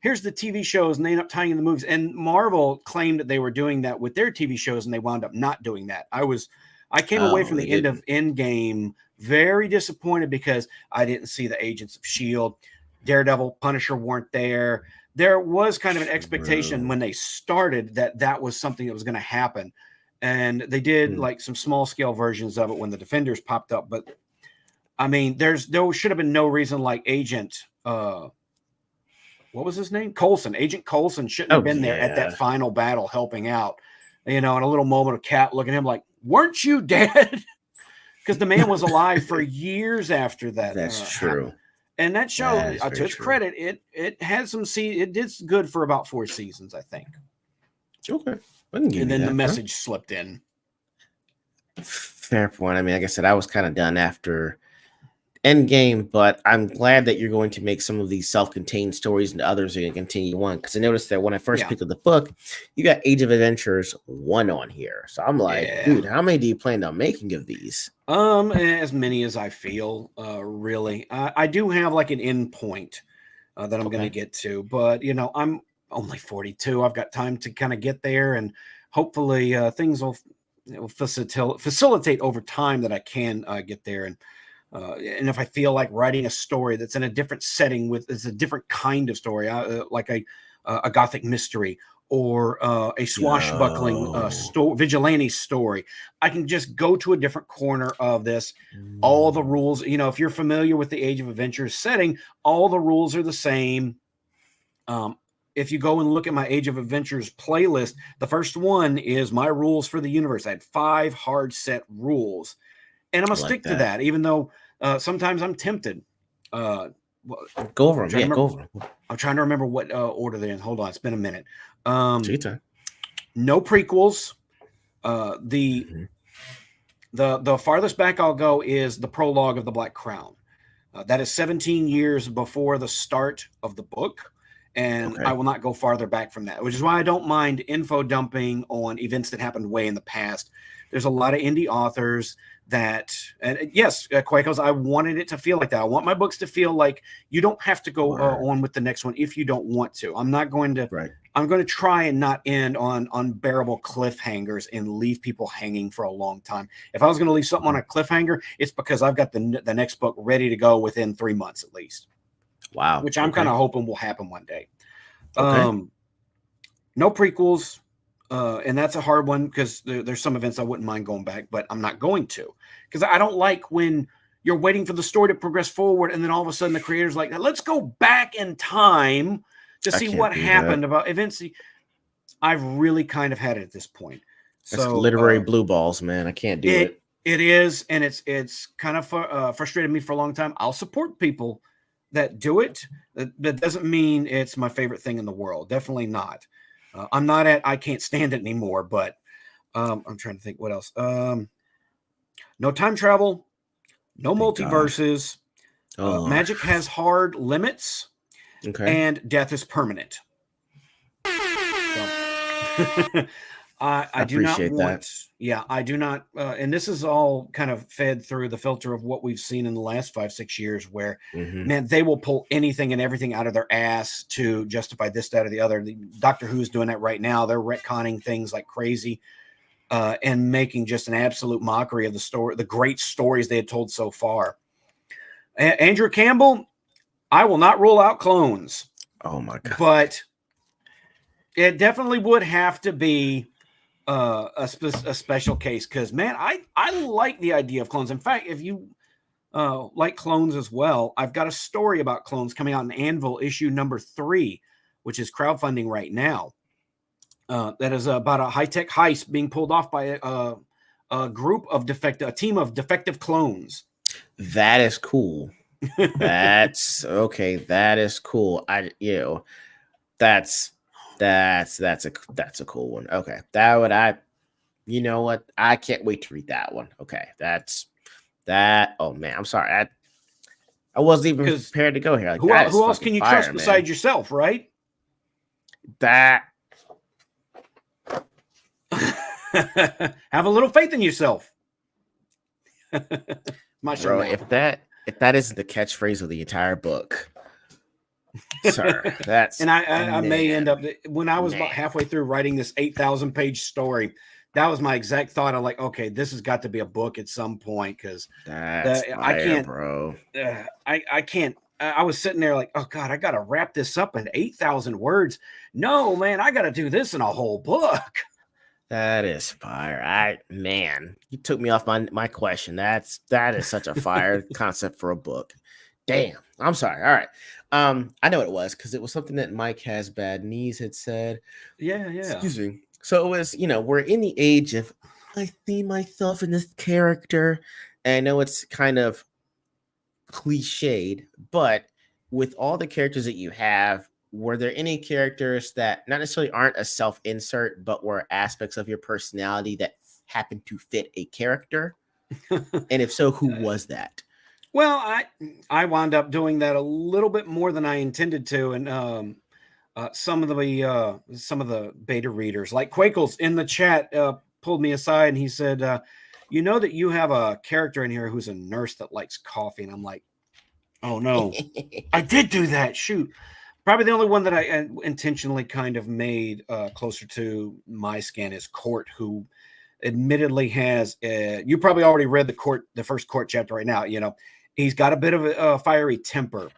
[SPEAKER 6] here's the TV shows, and they end up tying in the movies. And Marvel claimed that they were doing that with their TV shows, and they wound up not doing that. I came away from the end of Endgame very disappointed, because I didn't see the Agents of S.H.I.E.L.D., Daredevil, Punisher weren't there. There was kind of an expectation when they started that was something that was going to happen. And they did like some small scale versions of it when the Defenders popped up, but I mean, there should have been no reason like Agent what was his name? Coulson. Agent Coulson shouldn't have
[SPEAKER 5] Oh
[SPEAKER 6] been there at that
[SPEAKER 5] yeah,
[SPEAKER 6] final battle helping out. In a little moment of Cap looking at him like, weren't you dead? Because the man was alive for years after that
[SPEAKER 5] that's
[SPEAKER 6] happened.
[SPEAKER 5] true.
[SPEAKER 6] And that show,
[SPEAKER 5] That is
[SPEAKER 6] to
[SPEAKER 5] very
[SPEAKER 6] its
[SPEAKER 5] true.
[SPEAKER 6] credit, it had some it did good for about 4 seasons, I think.
[SPEAKER 5] Okay, I can give
[SPEAKER 6] And
[SPEAKER 5] you
[SPEAKER 6] then the
[SPEAKER 5] that. Bro.
[SPEAKER 6] message slipped in.
[SPEAKER 5] Fair point. I mean, like I said, I was kind of done after Endgame, but I'm glad that you're going to make some of these self-contained stories and others are going to continue on. Because I noticed that when I first
[SPEAKER 6] Yeah.
[SPEAKER 5] picked up the book, you got Age of Adventures 1 on here. So I'm like,
[SPEAKER 6] Yeah.
[SPEAKER 5] dude, how many do you plan on making of these?
[SPEAKER 6] As many as I feel, really. I do have like an end point that I'm going to
[SPEAKER 5] Okay.
[SPEAKER 6] get to, but I'm only 42. I've got time to kind of get there, and hopefully things will facilitate over time that I can get there. And if I feel like writing a story that's in a different setting it's a different kind of story, like a gothic mystery or a swashbuckling
[SPEAKER 5] Yo.
[SPEAKER 6] vigilante story, I can just go to a different corner of this. All the rules, if you're familiar with the Age of Adventures setting, all the rules are the same. If you go and look at my Age of Adventures playlist, the first one is my rules for the universe. I had 5 hard set rules, and I'm
[SPEAKER 5] I
[SPEAKER 6] gonna
[SPEAKER 5] like
[SPEAKER 6] stick to
[SPEAKER 5] that.
[SPEAKER 6] that, even though sometimes I'm tempted.
[SPEAKER 5] Go over
[SPEAKER 6] I'm
[SPEAKER 5] them.
[SPEAKER 6] trying
[SPEAKER 5] Yeah,
[SPEAKER 6] to
[SPEAKER 5] go
[SPEAKER 6] remember,
[SPEAKER 5] over them.
[SPEAKER 6] I'm trying to remember what order they're in. Hold on, it's been a minute.
[SPEAKER 5] Take your time.
[SPEAKER 6] No prequels. The
[SPEAKER 5] Mhm.
[SPEAKER 6] the farthest back I'll go is the prologue of the Black Crown. That is 17 years before the start of the book, and
[SPEAKER 5] Okay.
[SPEAKER 6] I will not go farther back from that, which is why I don't mind info dumping on events that happened way in the past. There's a lot of indie authors that, and yes, Quakos, I wanted it to feel like that. I want my books to feel like you don't have to go
[SPEAKER 5] Word.
[SPEAKER 6] on with the next one if you don't want to. I'm not going to.
[SPEAKER 5] Right.
[SPEAKER 6] I'm going to try and not end on unbearable cliffhangers and leave people hanging for a long time. If I was going to leave something on a cliffhanger, it's because I've got the next book ready to go within 3 months at least,
[SPEAKER 5] Wow.
[SPEAKER 6] which I'm kind of hoping will happen one day.
[SPEAKER 5] Okay.
[SPEAKER 6] No prequels, and that's a hard one because there's some events I wouldn't mind going back, but I'm not going to, because I don't like when you're waiting for the story to progress forward and then all of a sudden the creator's like, let's go back in time to
[SPEAKER 5] I
[SPEAKER 6] see
[SPEAKER 5] can't
[SPEAKER 6] what
[SPEAKER 5] do
[SPEAKER 6] happened
[SPEAKER 5] that.
[SPEAKER 6] about events. I've really kind of had it at this point.
[SPEAKER 5] That's
[SPEAKER 6] So
[SPEAKER 5] literary blue balls, man. I can't do it.
[SPEAKER 6] it is, and it's kind of frustrated me for a long time. I'll support people that do it. That doesn't mean it's my favorite thing in the world. Definitely not. I'm not at I can't stand it anymore, but I'm trying to think what else. No time travel, no
[SPEAKER 5] Thank God.
[SPEAKER 6] multiverses.
[SPEAKER 5] Oh Lord.
[SPEAKER 6] Magic has hard limits,
[SPEAKER 5] Okay.
[SPEAKER 6] and death is permanent. So, I do not
[SPEAKER 5] appreciate that.
[SPEAKER 6] want, yeah, I do not, and this is all kind of fed through the filter of what we've seen in the last 5, 6 years, where,
[SPEAKER 5] Mhm.
[SPEAKER 6] man, they will pull anything and everything out of their ass to justify this, that, or the other. Doctor Who's doing that right now. They're retconning things like crazy, and making just an absolute mockery of the story, the great stories they had told so far. Andrew Campbell, I will not rule out clones,
[SPEAKER 5] Oh my God.
[SPEAKER 6] but it definitely would have to be a special case, because man, I like the idea of clones. In fact, if you like clones as well, I've got a story about clones coming out in Anvil issue number 3, which is crowdfunding right now. That is about a high-tech heist being pulled off by a group of a team of defective clones.
[SPEAKER 5] That is cool. That's okay. That is cool. That's a cool one. Okay. That would you know what? I can't wait to read that one. Okay. That's that. Oh man, I'm sorry. I wasn't even
[SPEAKER 6] 'Cause
[SPEAKER 5] prepared to go here. Like
[SPEAKER 6] Who
[SPEAKER 5] that is
[SPEAKER 6] else
[SPEAKER 5] fucking
[SPEAKER 6] can you
[SPEAKER 5] fire,
[SPEAKER 6] trust
[SPEAKER 5] man.
[SPEAKER 6] besides yourself, right?
[SPEAKER 5] That
[SPEAKER 6] Have a little faith in yourself. My show
[SPEAKER 5] bro,
[SPEAKER 6] now.
[SPEAKER 5] if that is the catchphrase of the entire book, sir, that's
[SPEAKER 6] And I may end up, when I was about
[SPEAKER 5] Man.
[SPEAKER 6] halfway through writing this 8,000 page story, that was my exact thought. I'm like, okay, this has got to be a book at some point, because
[SPEAKER 5] that's fire,
[SPEAKER 6] I can't,
[SPEAKER 5] bro.
[SPEAKER 6] I can't. I was sitting there like, oh God, I got to wrap this up in 8,000 words. No, man, I got to do this in a whole book.
[SPEAKER 5] That is fire. Man, you took me off my question. That is such a fire concept for a book. Damn. I'm sorry. All right. I know what it was because it was something that Mike Has Bad Knees had said.
[SPEAKER 6] Yeah.
[SPEAKER 5] Excuse me. So it was, we're in the age of I see myself in this character. And I know it's kind of cliched, but with all the characters that you have, were there any characters that not necessarily aren't a self-insert, but were aspects of your personality that happen to fit a character? And if so, who was that?
[SPEAKER 6] Well, I wound up doing that a little bit more than I intended to, and some of the beta readers, like Quakles in the chat, pulled me aside and he said, "You know that you have a character in here who's a nurse that likes coffee," and I'm like, "Oh no, I did do that. Shoot." Probably the only one that I intentionally kind of made closer to my skin is Court, who admittedly has. You probably already read the first Court chapter right now. He's got a bit of a fiery temper,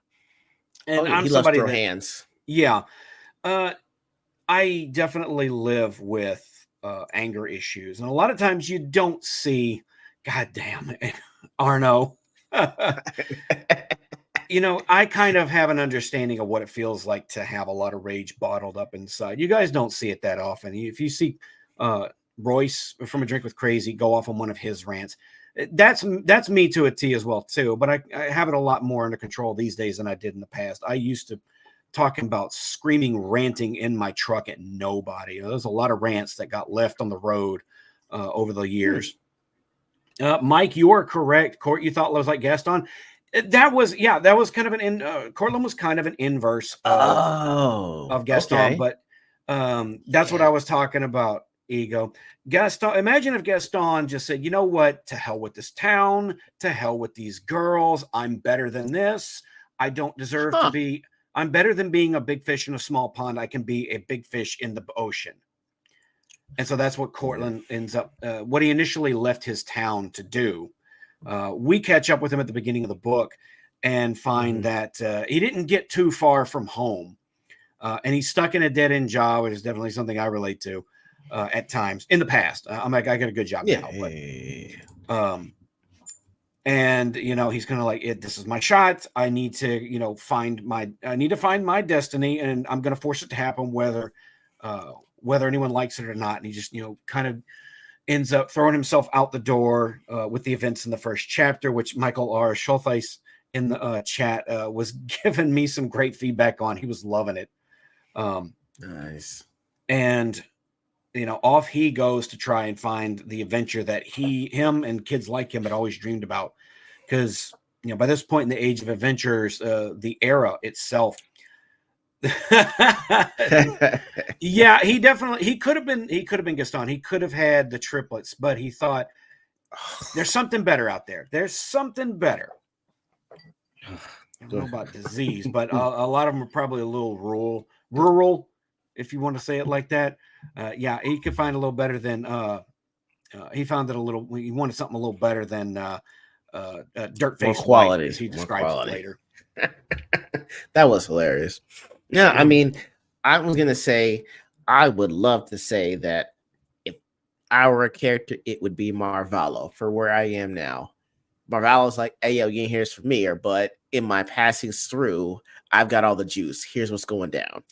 [SPEAKER 6] and I'm
[SPEAKER 5] He loves
[SPEAKER 6] somebody
[SPEAKER 5] throw
[SPEAKER 6] that,
[SPEAKER 5] hands.
[SPEAKER 6] yeah, I definitely live with anger issues, and a lot of times you don't see. God damn it, Arno. I kind of have an understanding of what it feels like to have a lot of rage bottled up inside. You guys don't see it that often. If you see Royce from A Drink with Crazy go off on one of his rants, that's me to a T as well too. But I have it a lot more under control these days than I did in the past. I used to talking about screaming, ranting in my truck at nobody. There's a lot of rants that got left on the road over the years. Mike, you are correct. Court, you thought was like Gaston. That was kind of Cortland was kind of an inverse of Gaston,
[SPEAKER 5] okay.
[SPEAKER 6] but that's what I was talking about. E.G.O. Gaston. Imagine if Gaston just said, "You know what? To hell with this town. To hell with these girls. I'm better than this. I don't deserve to be. I'm better than being a big fish in a small pond. I can be a big fish in the ocean." And so that's what Cortland ends up. What he initially left his town to do. We catch up with him at the beginning of the book and find that he didn't get too far from home, and he's stuck in a dead-end job, which is definitely something I relate to at times in the past. I'm like, I got a good job now, but and he's kind of like, this is my shot. I need to find my destiny, and I'm going to force it to happen whether anyone likes it or not. And he just kind of ends up throwing himself out the door with the events in the first chapter, which Michael R. Schultheis in the chat was giving me some great feedback on. He was loving it.
[SPEAKER 5] Nice.
[SPEAKER 6] And, off he goes to try and find the adventure that him and kids like him had always dreamed about. Because, by this point in the age of adventures, the era itself, yeah, he could have been Gaston. He could have had the triplets, but he thought there's something better out there. There's something better. I don't know about disease, but a lot of them are probably a little rural, if you want to say it like that. Yeah, he could find a little better than he found it a little. He wanted something a little better than dirt face
[SPEAKER 5] quality,
[SPEAKER 6] as he describes it later.
[SPEAKER 5] That was hilarious. Yeah, I mean, I was gonna say I would love to say that if I were a character, it would be Marvallo for where I am now. Marvallo's like, "Hey, yo, you ain't hear this from me," but in my passings through, I've got all the juice. Here's what's going down.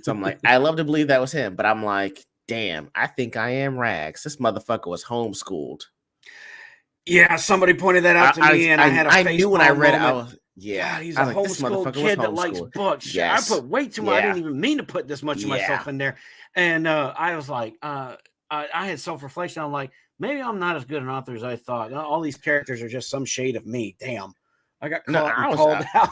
[SPEAKER 5] So I'm like, I love to believe that was him, but I'm like, damn, I think I am Rags. This motherfucker was homeschooled.
[SPEAKER 6] Yeah, somebody pointed that out to me, and I had a
[SPEAKER 5] I knew when I read it, I was,
[SPEAKER 6] he's a homeschooled kid that likes books. Yes. I put way too much. I didn't even mean to put this much of myself in there. And I was like, I had self-reflection. I'm like, maybe I'm not as good an author as I thought. All these characters are just some shade of me. Damn. I got called out.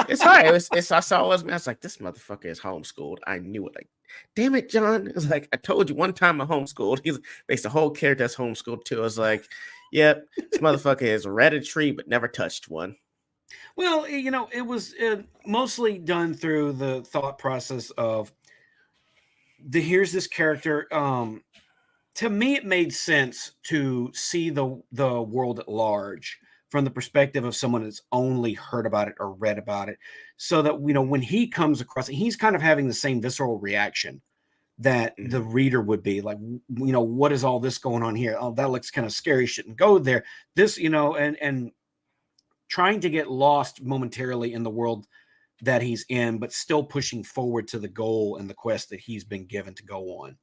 [SPEAKER 5] It's hard. I saw it was me. I was like, this motherfucker is homeschooled. I knew it. Like, damn it, John. It was like, I told you one time I'm homeschooled. He's based the whole character that's homeschooled too. I was like, yep, this motherfucker has read a tree but never touched one.
[SPEAKER 6] Well, it was mostly done through the thought process of here's this character. To me, it made sense to see the world at large from the perspective of someone that's only heard about it or read about it, so that when he comes across it, he's kind of having the same visceral reaction that the reader would be like, what is all this going on here? Oh, that looks kind of scary. Shouldn't go there. This, and trying to get lost momentarily in the world that he's in, but still pushing forward to the goal and the quest that he's been given to go on.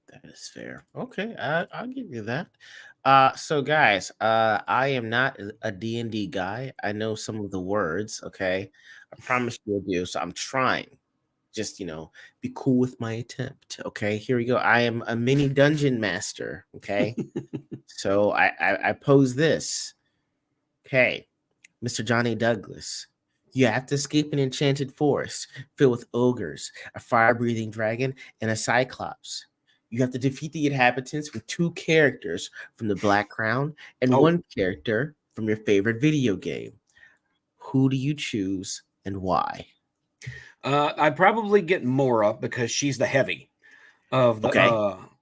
[SPEAKER 5] That is fair. Okay, I'll give you that. So guys, I am not a D&D guy. I know some of the words, okay? I promise you I do. So I'm trying. Just, be cool with my attempt, okay? Here we go. I am a mini dungeon master, okay? So I pose this. Okay, Mr. Johnny Douglas. You have to escape an enchanted forest filled with ogres, a fire-breathing dragon, and a cyclops. You have to defeat the inhabitants with 2 characters from the Black Crown and
[SPEAKER 6] Oh.
[SPEAKER 5] 1 character from your favorite video game. Who do you choose and why?
[SPEAKER 6] I'd probably get Mora because she's the heavy of
[SPEAKER 5] Okay.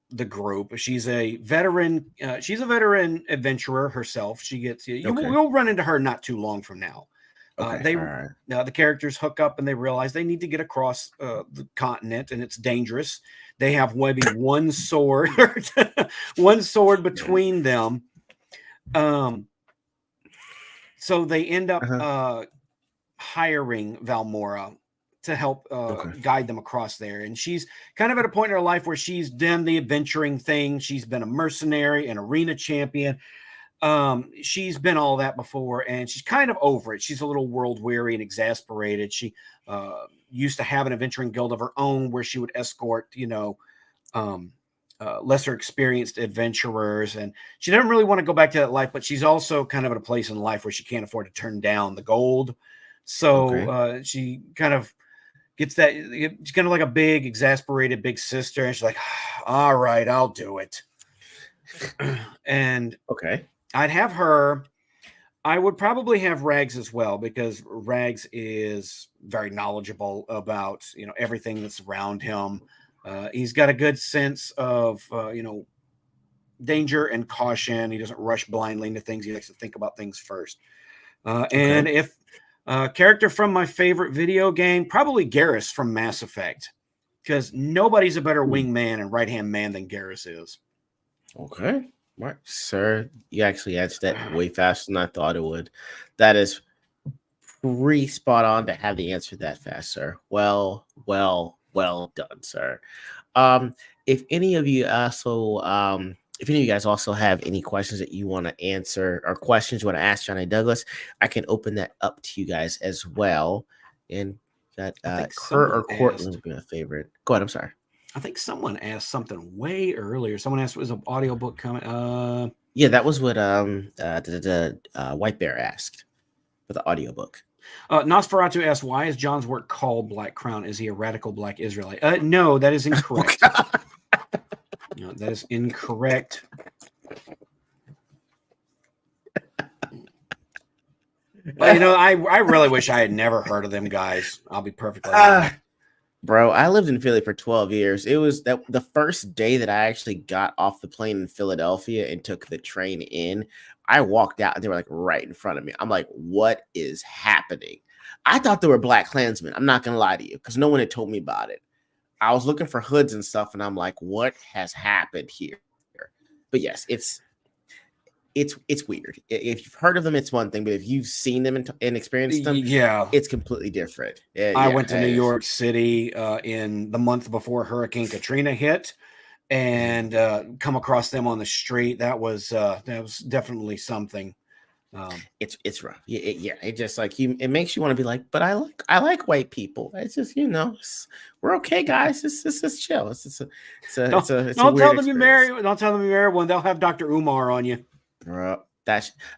[SPEAKER 6] The group. She's a veteran. She's a veteran adventurer herself. She gets
[SPEAKER 5] Okay.
[SPEAKER 6] we'll run into her not too long from now.
[SPEAKER 5] Okay. All right.
[SPEAKER 6] The characters hook up and they realize they need to get across the continent, and it's dangerous. They have maybe one sword, one sword between them. So they end up hiring Valmora to help guide them across there. And she's kind of at a point in her life where she's done the adventuring thing. She's been a mercenary, an arena champion. She's been all that before, and she's kind of over it. She's a little world weary and exasperated. She used to have an adventuring guild of her own where she would escort, lesser experienced adventurers, and she doesn't really want to go back to that life, but she's also kind of at a place in life where she can't afford to turn down the gold. So she kind of gets that. She's kind of like a big, exasperated big sister, and she's like, all right, I'll do it. And I'd have her. I would probably have Rags as well, because Rags is very knowledgeable about, everything that's around him. He's got a good sense of, danger and caution. He doesn't rush blindly into things. He likes to think about things first. And if character from my favorite video game, probably Garrus from Mass Effect, because nobody's a better wingman and right-hand man than Garrus is.
[SPEAKER 5] Okay. Right, sir. You actually answered that way faster than I thought it would. That is pretty spot on to have the answer that fast, sir. Well done, sir. If any of you guys also have any questions that you want to answer or questions you want to ask Johnny Douglas, I can open that up to you guys as well. And that Kurt or Courtland would be a favorite. Go ahead. I'm sorry.
[SPEAKER 6] I think someone asked something way earlier. Someone asked, was an audiobook coming?
[SPEAKER 5] Yeah, that was what White Bear asked for the audiobook.
[SPEAKER 6] Nosferatu asked, why is John's work called Black Crown? Is he a radical black Israelite? No, that is incorrect. No, that is incorrect. But, I really wish I had never heard of them guys. I'll be perfectly honest.
[SPEAKER 5] Bro, I lived in Philly for 12 years. It was the first day that I actually got off the plane in Philadelphia and took the train in. I walked out and they were like right in front of me. I'm like, what is happening? I thought they were Black Klansmen. I'm not going to lie to you, because no one had told me about it. I was looking for hoods and stuff, and I'm like, what has happened here? But yes, it's weird. If you've heard of them, it's one thing, but if you've seen them and experienced them, it's completely different.
[SPEAKER 6] I went to New York City in the month before Hurricane Katrina hit, and come across them on the street. That was definitely something.
[SPEAKER 5] It's rough. It just like it makes you want to be like, but I like white people. It's just we're okay, guys. It's chill. Don't
[SPEAKER 6] tell them you marry. Don't tell them you marry one. They'll have Dr. Umar on you.
[SPEAKER 5] Bro,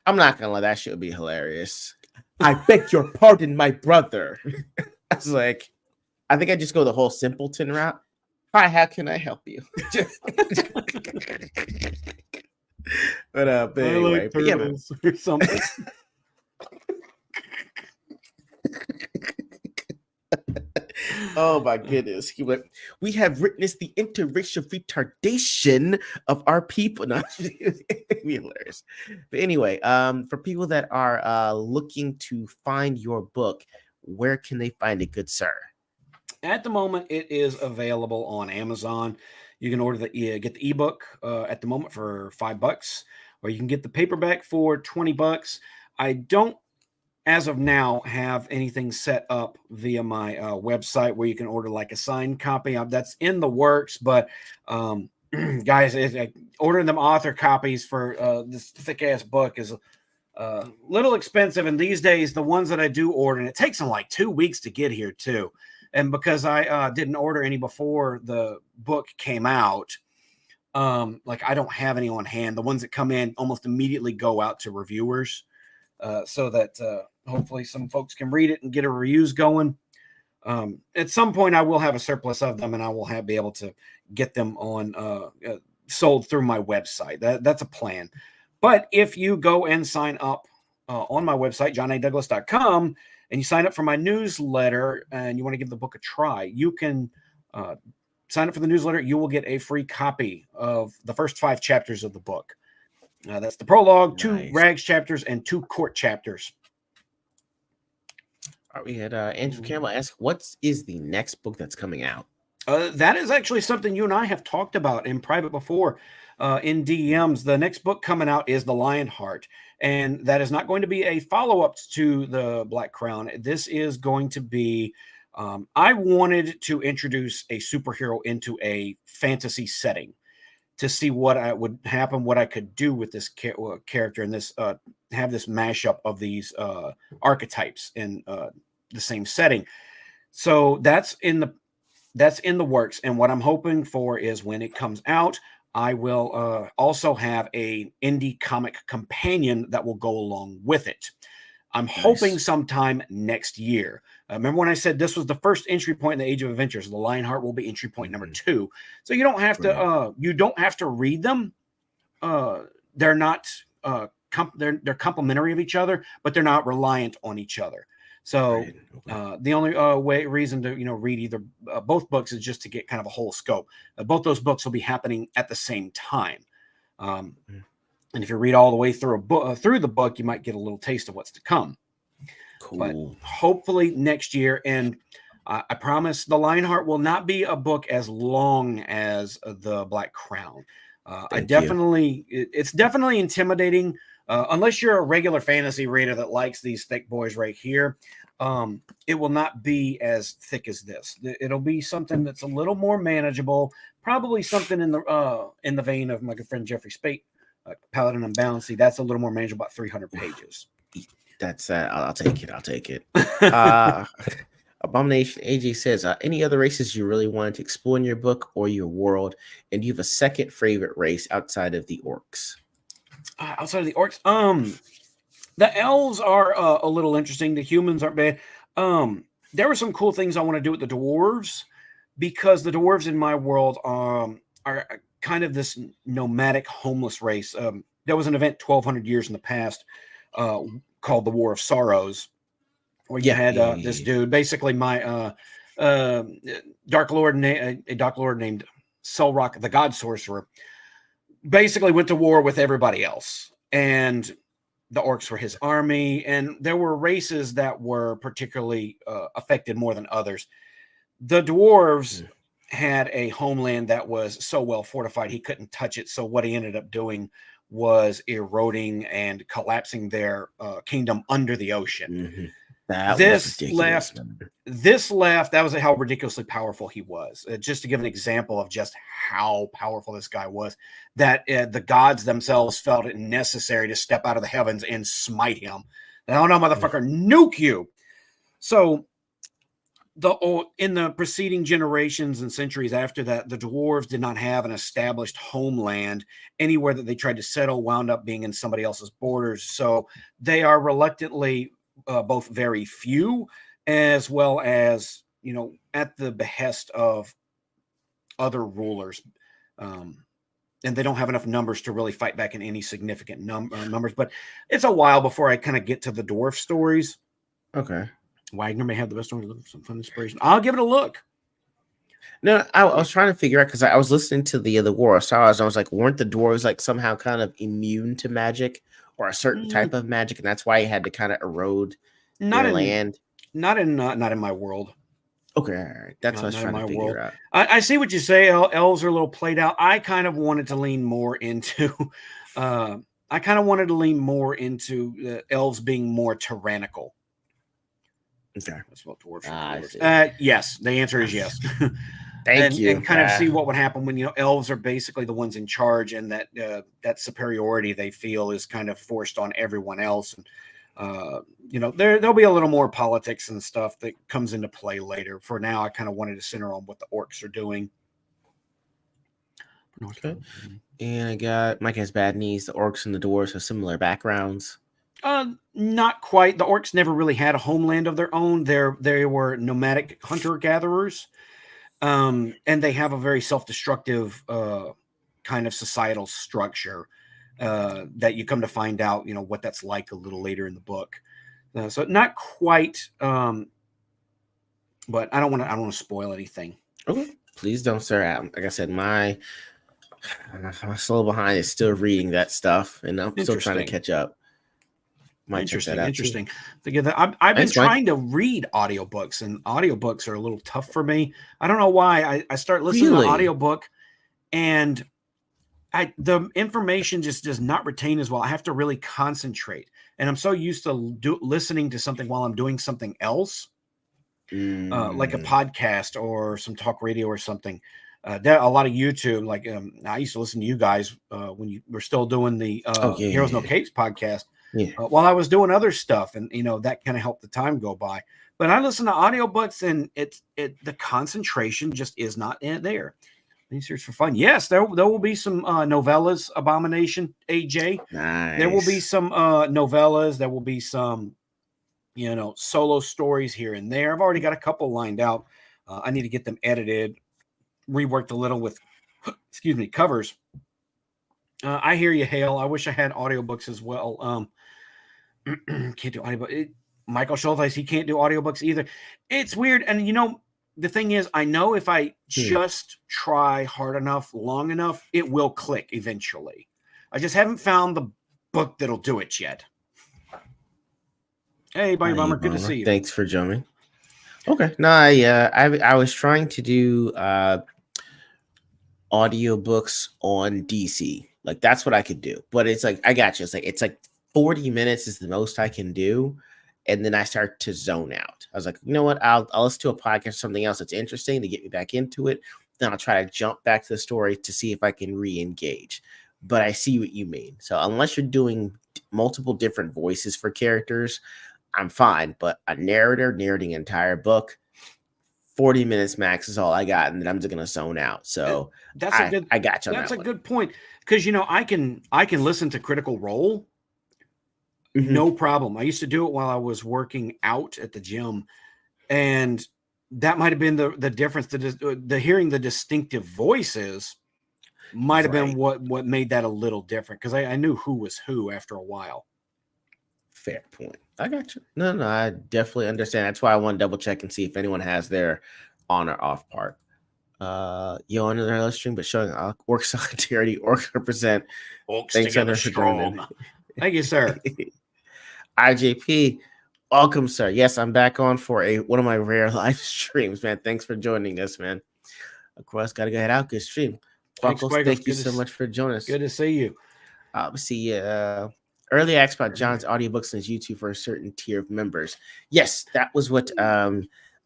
[SPEAKER 5] I'm not gonna lie, that shit would be hilarious. I beg your pardon, my brother. I was like, I think I just go the whole simpleton route. Hi, how can I help you? But anyway,
[SPEAKER 6] like turtles or something.
[SPEAKER 5] Oh my goodness. He went, we have witnessed the interracial retardation of our people. No, it'd be hilarious. But anyway, for people that are looking to find your book, where can they find it, good sir?
[SPEAKER 6] At the moment, it is available on Amazon. You can get the ebook at the moment for $5, or you can get the paperback for $20. I don't, as of now, have anything set up via my website where you can order like a signed copy. That's in the works, but guys, ordering them author copies for this thick ass book is a little expensive. And these days, the ones that I do order, and it takes them like 2 weeks to get here too. And because I didn't order any before the book came out, like I don't have any on hand. The ones that come in almost immediately go out to reviewers, so that hopefully some folks can read it and get a reviews going. At some point, I will have a surplus of them, and I will be able to get them on sold through my website. That's a plan. But if you go and sign up on my website, johnadouglas.com, and you sign up for my newsletter, and you want to give the book a try, you can sign up for the newsletter. You will get a free copy of the first 5 chapters of the book. That's the prologue,
[SPEAKER 5] Nice.
[SPEAKER 6] 2 rags chapters, and 2 court chapters.
[SPEAKER 5] All right, we had Andrew Campbell ask, what is the next book that's coming out?
[SPEAKER 6] That is actually something you and I have talked about in private before, in DMs. The next book coming out is The Lionheart, and that is not going to be a follow-up to The Black Crown. This is going to be, I wanted to introduce a superhero into a fantasy setting to see what would happen, what I could do with this character, and this have this mashup of these archetypes in the same setting. So that's in the works. And what I'm hoping for is when it comes out, I will also have a indie comic companion that will go along with it. I'm hoping sometime next year. Remember when I said this was the first entry point in the Age of Adventures? The Lionheart will be entry point number 2. So you don't have to read them. They're not they're complementary of each other, but they're not reliant on each other. So the only reason to read either both books is just to get kind of a whole scope. Both those books will be happening at the same time. And if you read all the way through through the book, you might get a little taste of what's to come.
[SPEAKER 5] Cool.
[SPEAKER 6] But hopefully next year. And I promise The Lionheart will not be a book as long as The Black Crown. It's definitely intimidating. Unless you're a regular fantasy reader that likes these thick boys right here, it will not be as thick as this. It'll be something that's a little more manageable, probably something in the vein of my good friend Jeffrey Spate, Paladin Unbound. See, that's a little more manageable, about 300 pages.
[SPEAKER 5] That's I'll take it. Abomination AJ says, any other races you really wanted to explore in your book or your world, and do you have a second favorite race outside of the orcs?
[SPEAKER 6] Outside of the orcs, the elves are a little interesting. The humans aren't bad. There were some cool things I want to do with the dwarves, because the dwarves in my world are kind of this nomadic, homeless race. There was an event 1,200 years in the past called the War of Sorrows, where you had this dude, basically my Dark Lord named Selrock, the God Sorcerer, basically went to war with everybody else, and the orcs were his army, and there were races that were particularly affected more than others. The dwarves had a homeland that was so well fortified he couldn't touch it, so what he ended up doing was eroding and collapsing their kingdom under the ocean. This left. That was how ridiculously powerful he was. Just to give an example of just how powerful this guy was, that the gods themselves felt it necessary to step out of the heavens and smite him. Now, no, motherfucker, nuke you. So, in the preceding generations and centuries after that, the dwarves did not have an established homeland. Anywhere that they tried to settle wound up being in somebody else's borders. So they are reluctantly both very few, as well as, at the behest of other rulers. And they don't have enough numbers to really fight back in any significant numbers. But it's a while before I kind of get to the dwarf stories.
[SPEAKER 5] Okay.
[SPEAKER 6] Wagner may have the best one. Some fun inspiration. I'll give it a look.
[SPEAKER 5] No, I was trying to figure out, because I was listening to the War of Stars, and I was like, weren't the dwarves like somehow kind of immune to magic or a certain type of magic, and that's why you had to kind of erode their land?
[SPEAKER 6] Not in my world.
[SPEAKER 5] Okay, all right. That's what I was trying to figure out.
[SPEAKER 6] I see what you say. Elves are a little played out. I kind of wanted to lean more into I kind of wanted to lean more into the elves being more tyrannical.
[SPEAKER 5] Okay.
[SPEAKER 6] That's what dwarves
[SPEAKER 5] I
[SPEAKER 6] are.
[SPEAKER 5] see.
[SPEAKER 6] Yes, the answer is yes.
[SPEAKER 5] Thank you.
[SPEAKER 6] And kind of see what would happen when elves are basically the ones in charge, and that superiority they feel is kind of forced on everyone else. And there'll be a little more politics and stuff that comes into play later. For now, I kind of wanted to center on what the orcs are doing.
[SPEAKER 5] Okay. And I got Mike has bad knees. The orcs and the dwarves have similar backgrounds.
[SPEAKER 6] Not quite. The orcs never really had a homeland of their own. They were nomadic hunter-gatherers. And they have a very self-destructive kind of societal structure that you come to find out, what that's like a little later in the book. So not quite, but I don't want to spoil anything.
[SPEAKER 5] Okay, please don't, sir. Like I said, I'm slow behind is still reading that stuff, and I'm still trying to catch up. Might check that out.
[SPEAKER 6] Interesting. I've been trying to read audiobooks, and audiobooks are a little tough for me. I don't know why. I start listening to an audiobook, and the information just does not retain as well. I have to really concentrate, and I'm so used to listening to something while I'm doing something else, like a podcast or some talk radio or something. There a lot of YouTube. Like I used to listen to you guys when you were still doing the Heroes No Capes podcast.
[SPEAKER 5] Yeah.
[SPEAKER 6] While I was doing other stuff, and that kind of helped the time go by. But I listen to audiobooks, and the concentration just is not there. These are for fun. Yes, there will be some novellas. Abomination, AJ.
[SPEAKER 5] Nice.
[SPEAKER 6] There will be some novellas. There will be some solo stories here and there. I've already got a couple lined out. I need to get them edited, reworked a little with covers. I hear you, Hale. I wish I had audiobooks as well. Can't do audiobook. Michael Schultz, he can't do audiobooks either. It's weird. And the thing is, I know if I just try hard enough, long enough, it will click eventually. I just haven't found the book that'll do it yet. Hey, Buddy Bomber, good to see you.
[SPEAKER 5] Thanks for joining. Okay. No, I was trying to do audiobooks on DC. Like that's what I could do. But it's like I got you. It's like 40 minutes is the most I can do. And then I start to zone out. I was like, you know what? I'll listen to a podcast or something else that's interesting to get me back into it. Then I'll try to jump back to the story to see if I can re-engage. But I see what you mean. So unless you're doing multiple different voices for characters, I'm fine. But a narrator narrating an entire book, 40 minutes max is all I got, and then I'm just gonna zone out. So I got you.
[SPEAKER 6] That's a good point, because I can listen to Critical Role, no problem. I used to do it while I was working out at the gym, and that might have been the difference. The hearing the distinctive voices might have been what made that a little different, because I knew who was who after a while.
[SPEAKER 5] Fair point. I got you. No, I definitely understand. That's why I want to double check and see if anyone has their on or off part. On another stream, but showing orc solidarity, orcs represent.
[SPEAKER 6] Orcs together strong. Thank you, sir.
[SPEAKER 5] IJP, welcome, sir. Yes, I'm back on for one of my rare live streams, man. Thanks for joining us, man. Of course, gotta go head out. Good stream. Buckles, thank you so much for joining us.
[SPEAKER 6] Good to see you.
[SPEAKER 5] See earlier asked about John's audiobooks on his YouTube for a certain tier of members. Yes, that was what a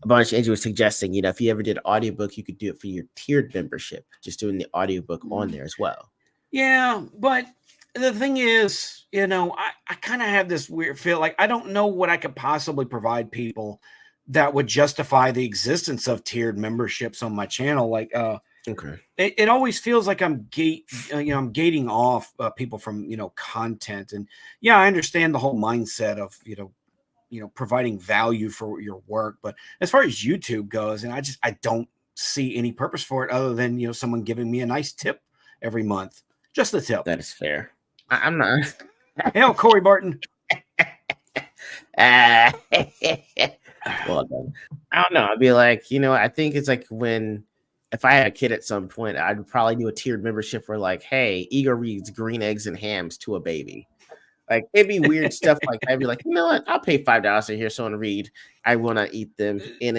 [SPEAKER 5] bunch of Andrew was suggesting. If you ever did an audiobook, you could do it for your tiered membership, just doing the audiobook on there as well.
[SPEAKER 6] Yeah, but the thing is, I kind of have this weird feel like I don't know what I could possibly provide people that would justify the existence of tiered memberships on my channel. Like,
[SPEAKER 5] okay,
[SPEAKER 6] it always feels like I'm gating off people from content. And yeah, I understand the whole mindset of providing value for your work, but as far as YouTube goes, and I don't see any purpose for it other than someone giving me a nice tip every month, just a tip.
[SPEAKER 5] That is fair. I'm not.
[SPEAKER 6] Hell, Corey Barton.
[SPEAKER 5] Well done. I don't know. I'd be like, I think it's like if I had a kid at some point, I'd probably do a tiered membership where like, hey, E.G.O reads Green Eggs and Hams to a baby. Like it'd be weird stuff like that. I'd be like, you know what? I'll pay $5 to hear someone read. I will not eat them in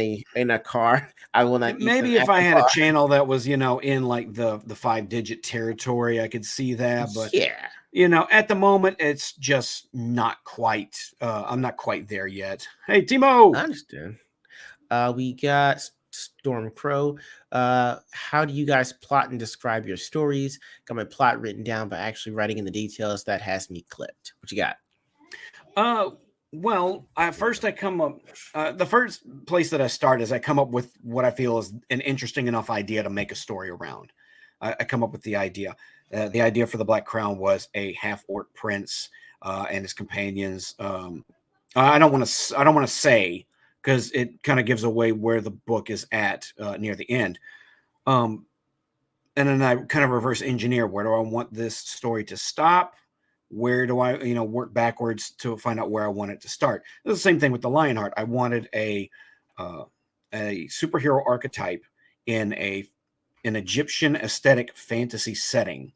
[SPEAKER 5] a car. I will not eat
[SPEAKER 6] maybe if I had a channel that was, in like the 5-digit territory, I could see that. But
[SPEAKER 5] yeah.
[SPEAKER 6] At the moment, it's just not quite. I'm not quite there yet. Hey, Timo.
[SPEAKER 5] I understand. We got Storm Crow. How do you guys plot and describe your stories? Got my plot written down, but actually writing in the details that has me clipped. What you got?
[SPEAKER 6] Well, first I come up. The first place that I start is I come up with what I feel is an interesting enough idea to make a story around. I come up with the idea. The idea for the Black Crown was a half-orc prince and his companions. I don't want to say because it kind of gives away where the book is at near the end. And then I kind of reverse engineer. Where do I want this story to stop? Where do I, work backwards to find out where I want it to start? It's the same thing with the Lionheart. I wanted a superhero archetype in an Egyptian aesthetic fantasy setting.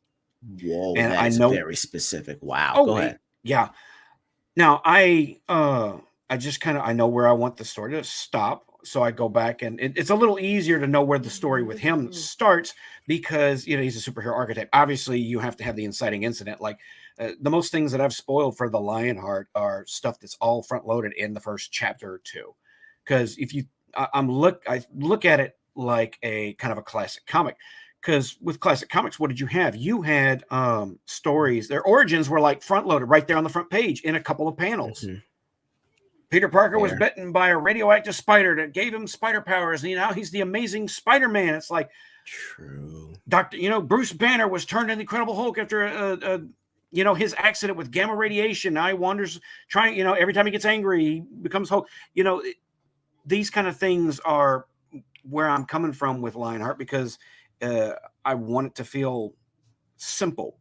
[SPEAKER 5] Whoa,
[SPEAKER 6] And
[SPEAKER 5] that
[SPEAKER 6] I
[SPEAKER 5] is
[SPEAKER 6] know,
[SPEAKER 5] very specific. Wow.
[SPEAKER 6] oh,
[SPEAKER 5] Go ahead.
[SPEAKER 6] yeah. Now I just kind of I know where I want the story to stop, so I go back and it's a little easier to know where the story with him starts because he's a superhero archetype. Obviously, you have to have the inciting incident. Like the most things that I've spoiled for the Lionheart are stuff that's all front loaded in the first chapter or two. Because if you I look at it like a kind of a classic comic. Because with classic comics, what did you have? You had stories. Their origins were like front loaded right there on the front page in a couple of panels.
[SPEAKER 5] Mm-hmm.
[SPEAKER 6] Peter Parker was
[SPEAKER 5] Fair.
[SPEAKER 6] bitten by a radioactive spider that gave him spider powers, and now he's the amazing Spider-Man. It's like
[SPEAKER 5] True.
[SPEAKER 6] Bruce Banner was turned into the Incredible Hulk after his accident with gamma radiation. Now he wanders, trying, every time he gets angry, he becomes Hulk. These kind of things are where I'm coming from with Lionheart because I want it to feel simple,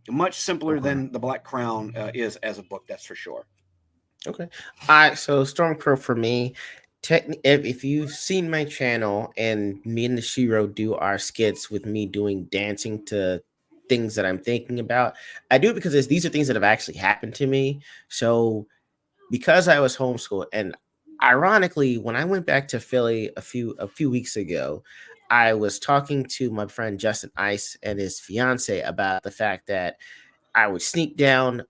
[SPEAKER 6] much simpler than the Black Crown is as a book. That's for sure.
[SPEAKER 5] Okay. All right. So Stormcrow for me, if you've seen my channel and me and the Shiro do our skits with me doing dancing to things that I'm thinking about, I do it because these are things that have actually happened to me. So because I was homeschooled, and ironically, when I went back to Philly a few weeks ago, I was talking to my friend Justin Ice and his fiance about the fact that I would sneak down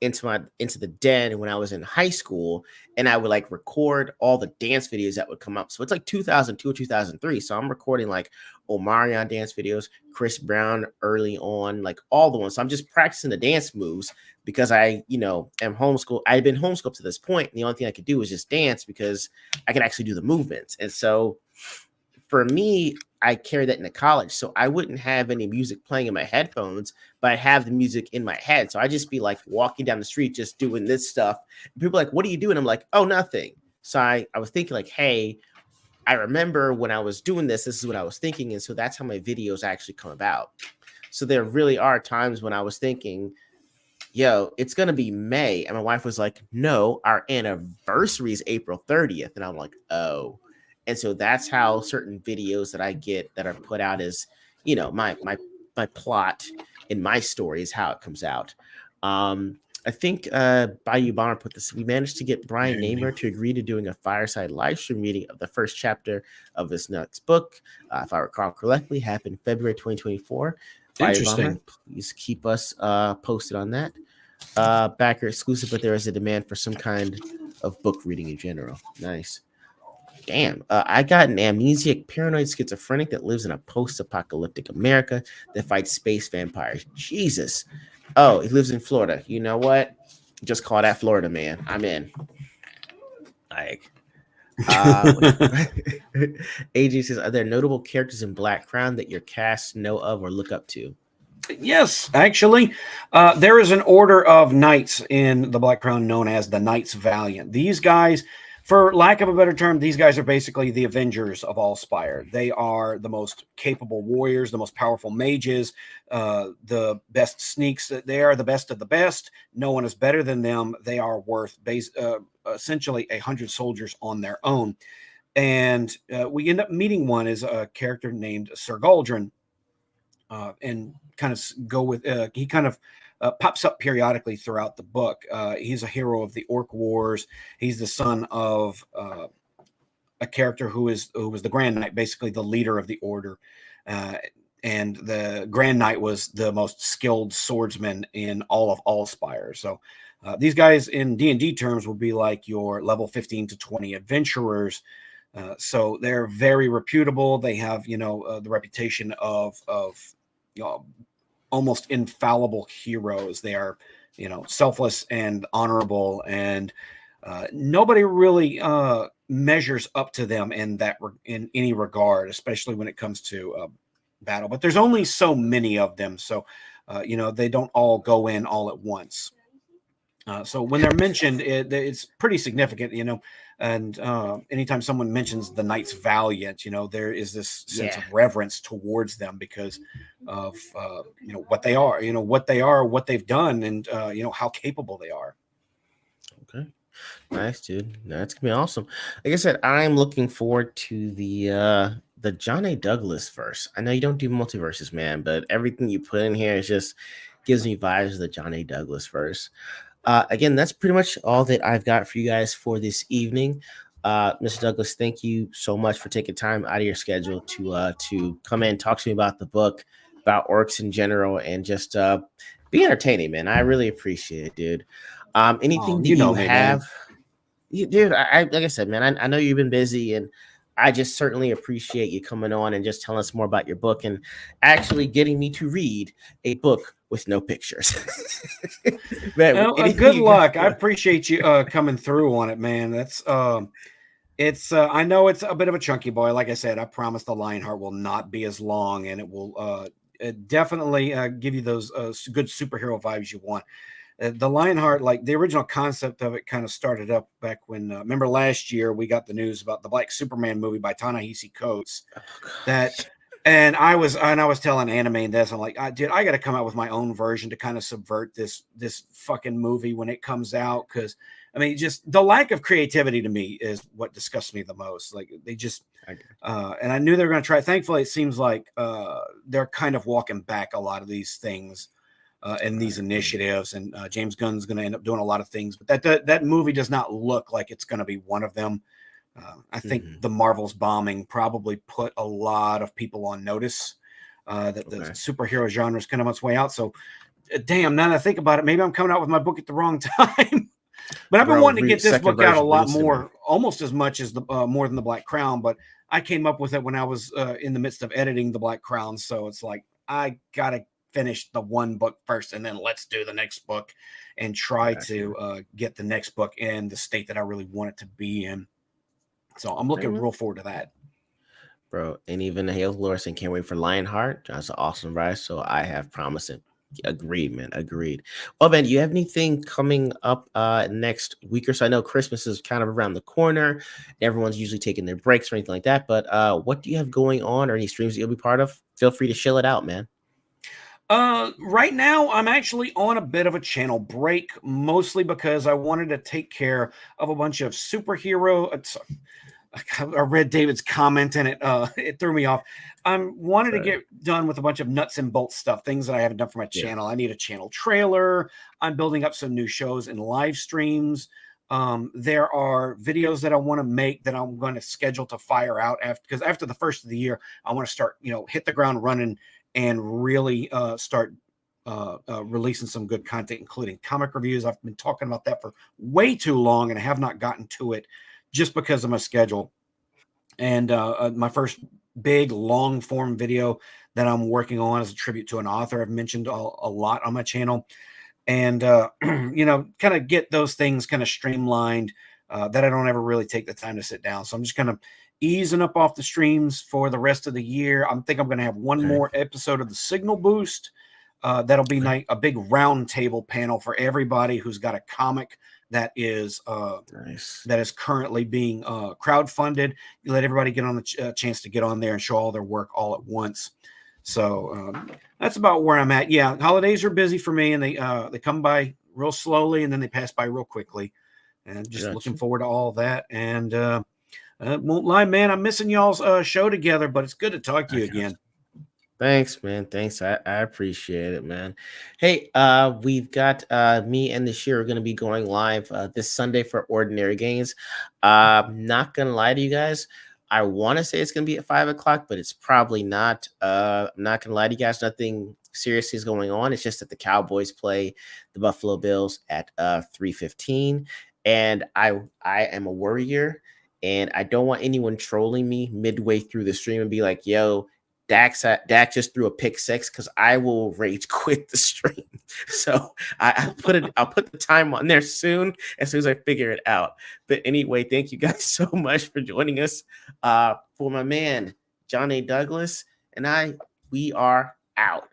[SPEAKER 5] into the den when I was in high school, and I would like record all the dance videos that would come up. So it's like 2002 or 2003. So I'm recording like Omarion dance videos, Chris Brown early on, like all the ones. So I'm just practicing the dance moves because I, am homeschooled. I've been homeschooled to this point, and the only thing I could do was just dance because I could actually do the movements. And so for me, I carry that into college. So I wouldn't have any music playing in my headphones, but I have the music in my head. So I just be like walking down the street, just doing this stuff. And people are like, what are you doing? I'm like, oh, nothing. So I was thinking like, hey, I remember when I was doing this is what I was thinking. And so that's how my videos actually come about. So there really are times when I was thinking, yo, it's going to be May. And my wife was like, no, our anniversary is April 30th. And I'm like, oh. And so that's how certain videos that I get that are put out is, my plot in my story is how it comes out. I think Bayou Bomber put this. We managed to get Brian Namer to agree to doing a fireside live stream reading of the first chapter of this next book. If I recall correctly, happened February 2024.
[SPEAKER 6] Interesting.
[SPEAKER 5] Bomber, please keep us posted on that. Backer exclusive, but there is a demand for some kind of book reading in general. Nice. Damn, I got an amnesiac, paranoid schizophrenic that lives in a post-apocalyptic America that fights space vampires. Jesus. Oh, he lives in Florida. You know what? Just call that Florida, man. I'm in. Like, AG says, are there notable characters in Black Crown that your cast know of or look up to?
[SPEAKER 6] Yes, actually, there is an order of knights in the Black Crown known as the Knights Valiant. These guys, for lack of a better term, these guys are basically the Avengers of Allspire. They are the most capable warriors, the most powerful mages, the best sneaks. They are the best of the best. No one is better than them. They are worth essentially 100 soldiers on their own. And we end up meeting one is a character named Sir Galdrin. And kind of go with he kind of pops up periodically throughout the book. He's a hero of the Orc Wars. He's the son of a character who was the Grand Knight, basically the leader of the order. and the Grand Knight was the most skilled swordsman in all of Allspire. So these guys in D&D terms will be like your level 15 to 20 adventurers. So they're very reputable. They have, the reputation of almost infallible heroes. They are, selfless and honorable, and nobody really measures up to them in in any regard, especially when it comes to battle. But there's only so many of them, so they don't all go in all at once. So when they're mentioned, it's pretty significant, and anytime someone mentions the Knights Valiant, there is this sense of reverence towards them because of what they are, what they've done, and how capable they are.
[SPEAKER 5] Okay. Nice, dude. That's gonna be awesome. Like I said, I'm looking forward to the John A. Douglas verse. I know you don't do multiverses, man, but everything you put in here is just gives me vibes of the John A. Douglas verse. Again, that's pretty much all that I've got for you guys for this evening. Mr. Douglas, thank you so much for taking time out of your schedule to come in and talk to me about the book, about orcs in general, and just be entertaining, man. I really appreciate it, dude. Anything that you
[SPEAKER 6] Me,
[SPEAKER 5] have,
[SPEAKER 6] man.
[SPEAKER 5] dude, I like I said, man, I know you've been busy, and I just certainly appreciate you coming on and just telling us more about your book and actually getting me to read a book with no pictures. Man,
[SPEAKER 6] Well, good luck. I appreciate you coming through on it, man. That's it's I know it's a bit of a chunky boy. Like I said, I promise the Lionheart will not be as long, and it will definitely give you those good superhero vibes you want. The Lionheart, like the original concept of it, kind of started up back when. Remember last year we got the news about the Black Superman movie by Ta-Nehisi Coates. And I was telling Anime this. I'm like, dude, I got to come out with my own version to kind of subvert this fucking movie when it comes out, because I mean, just the lack of creativity to me is what disgusts me the most. Like they just, and I knew they were going to try. Thankfully, it seems like they're kind of walking back a lot of these things. And these initiatives, and James Gunn's going to end up doing a lot of things, but that movie does not look like it's going to be one of them. I think the Marvel's bombing probably put a lot of people on notice that the superhero genre is kind of on its way out. So, damn, now that I think about it, maybe I'm coming out with my book at the wrong time. But I've been wanting to get this book out a lot more, almost as much as the more than the Black Crown. But I came up with it when I was in the midst of editing the Black Crown, so it's like I gotta finish the one book first, and then let's do the next book and try to get the next book in the state that I really want it to be in. So I'm looking real forward to that,
[SPEAKER 5] bro. And even Hale Lorison can't wait for Lionheart. That's an awesome ride. So I have promised it. Agreed, man. Agreed. Well, man, do you have anything coming up next week or so? I know Christmas is kind of around the corner. Everyone's usually taking their breaks or anything like that. But what do you have going on, or any streams that you'll be part of? Feel free to chill it out, man.
[SPEAKER 6] Right now, I'm actually on a bit of a channel break, mostly because I wanted to take care of a bunch of superhero. I read David's comment and it threw me off. I wanted to get done with a bunch of nuts and bolts stuff, things that I haven't done for my channel. I need a channel trailer. I'm building up some new shows and live streams. There are videos that I want to make that I'm going to schedule to fire out because after the first of the year, I want to start, hit the ground running and really start releasing some good content, including comic reviews. I've been talking about that for way too long, and I have not gotten to it just because of my schedule. And my first big long form video that I'm working on is a tribute to an author I've mentioned a lot on my channel. And, kind of get those things kind of streamlined that I don't ever really take the time to sit down. So I'm just kind of easing up off the streams for the rest of the year. I think I'm going to have one more episode of the Signal Boost. That'll be a big round table panel for everybody who's got a comic that is currently being crowdfunded. You let everybody get on the chance to get on there and show all their work all at once. So that's about where I'm at. Yeah, holidays are busy for me, and they come by real slowly, and then they pass by real quickly. And just looking forward to all that. And won't lie, man, I'm missing y'all's show together, but it's good to talk to you again.
[SPEAKER 5] Thanks, man. Thanks. I appreciate it, man. Hey, we've got me and the Sheer are going to be going live this Sunday for Ordinary Games. Not going to lie to you guys. I want to say it's going to be at 5 o'clock, but it's probably not. I'm not going to lie to you guys. Nothing serious is going on. It's just that the Cowboys play the Buffalo Bills at 3:15, and I am a worrier, and I don't want anyone trolling me midway through the stream and be like, "Yo, Dak just threw a pick six," because I will rage quit the stream. So I'll put the time on there soon as I figure it out. But anyway, thank you guys so much for joining us. For my man John A. Douglas and I, we are out.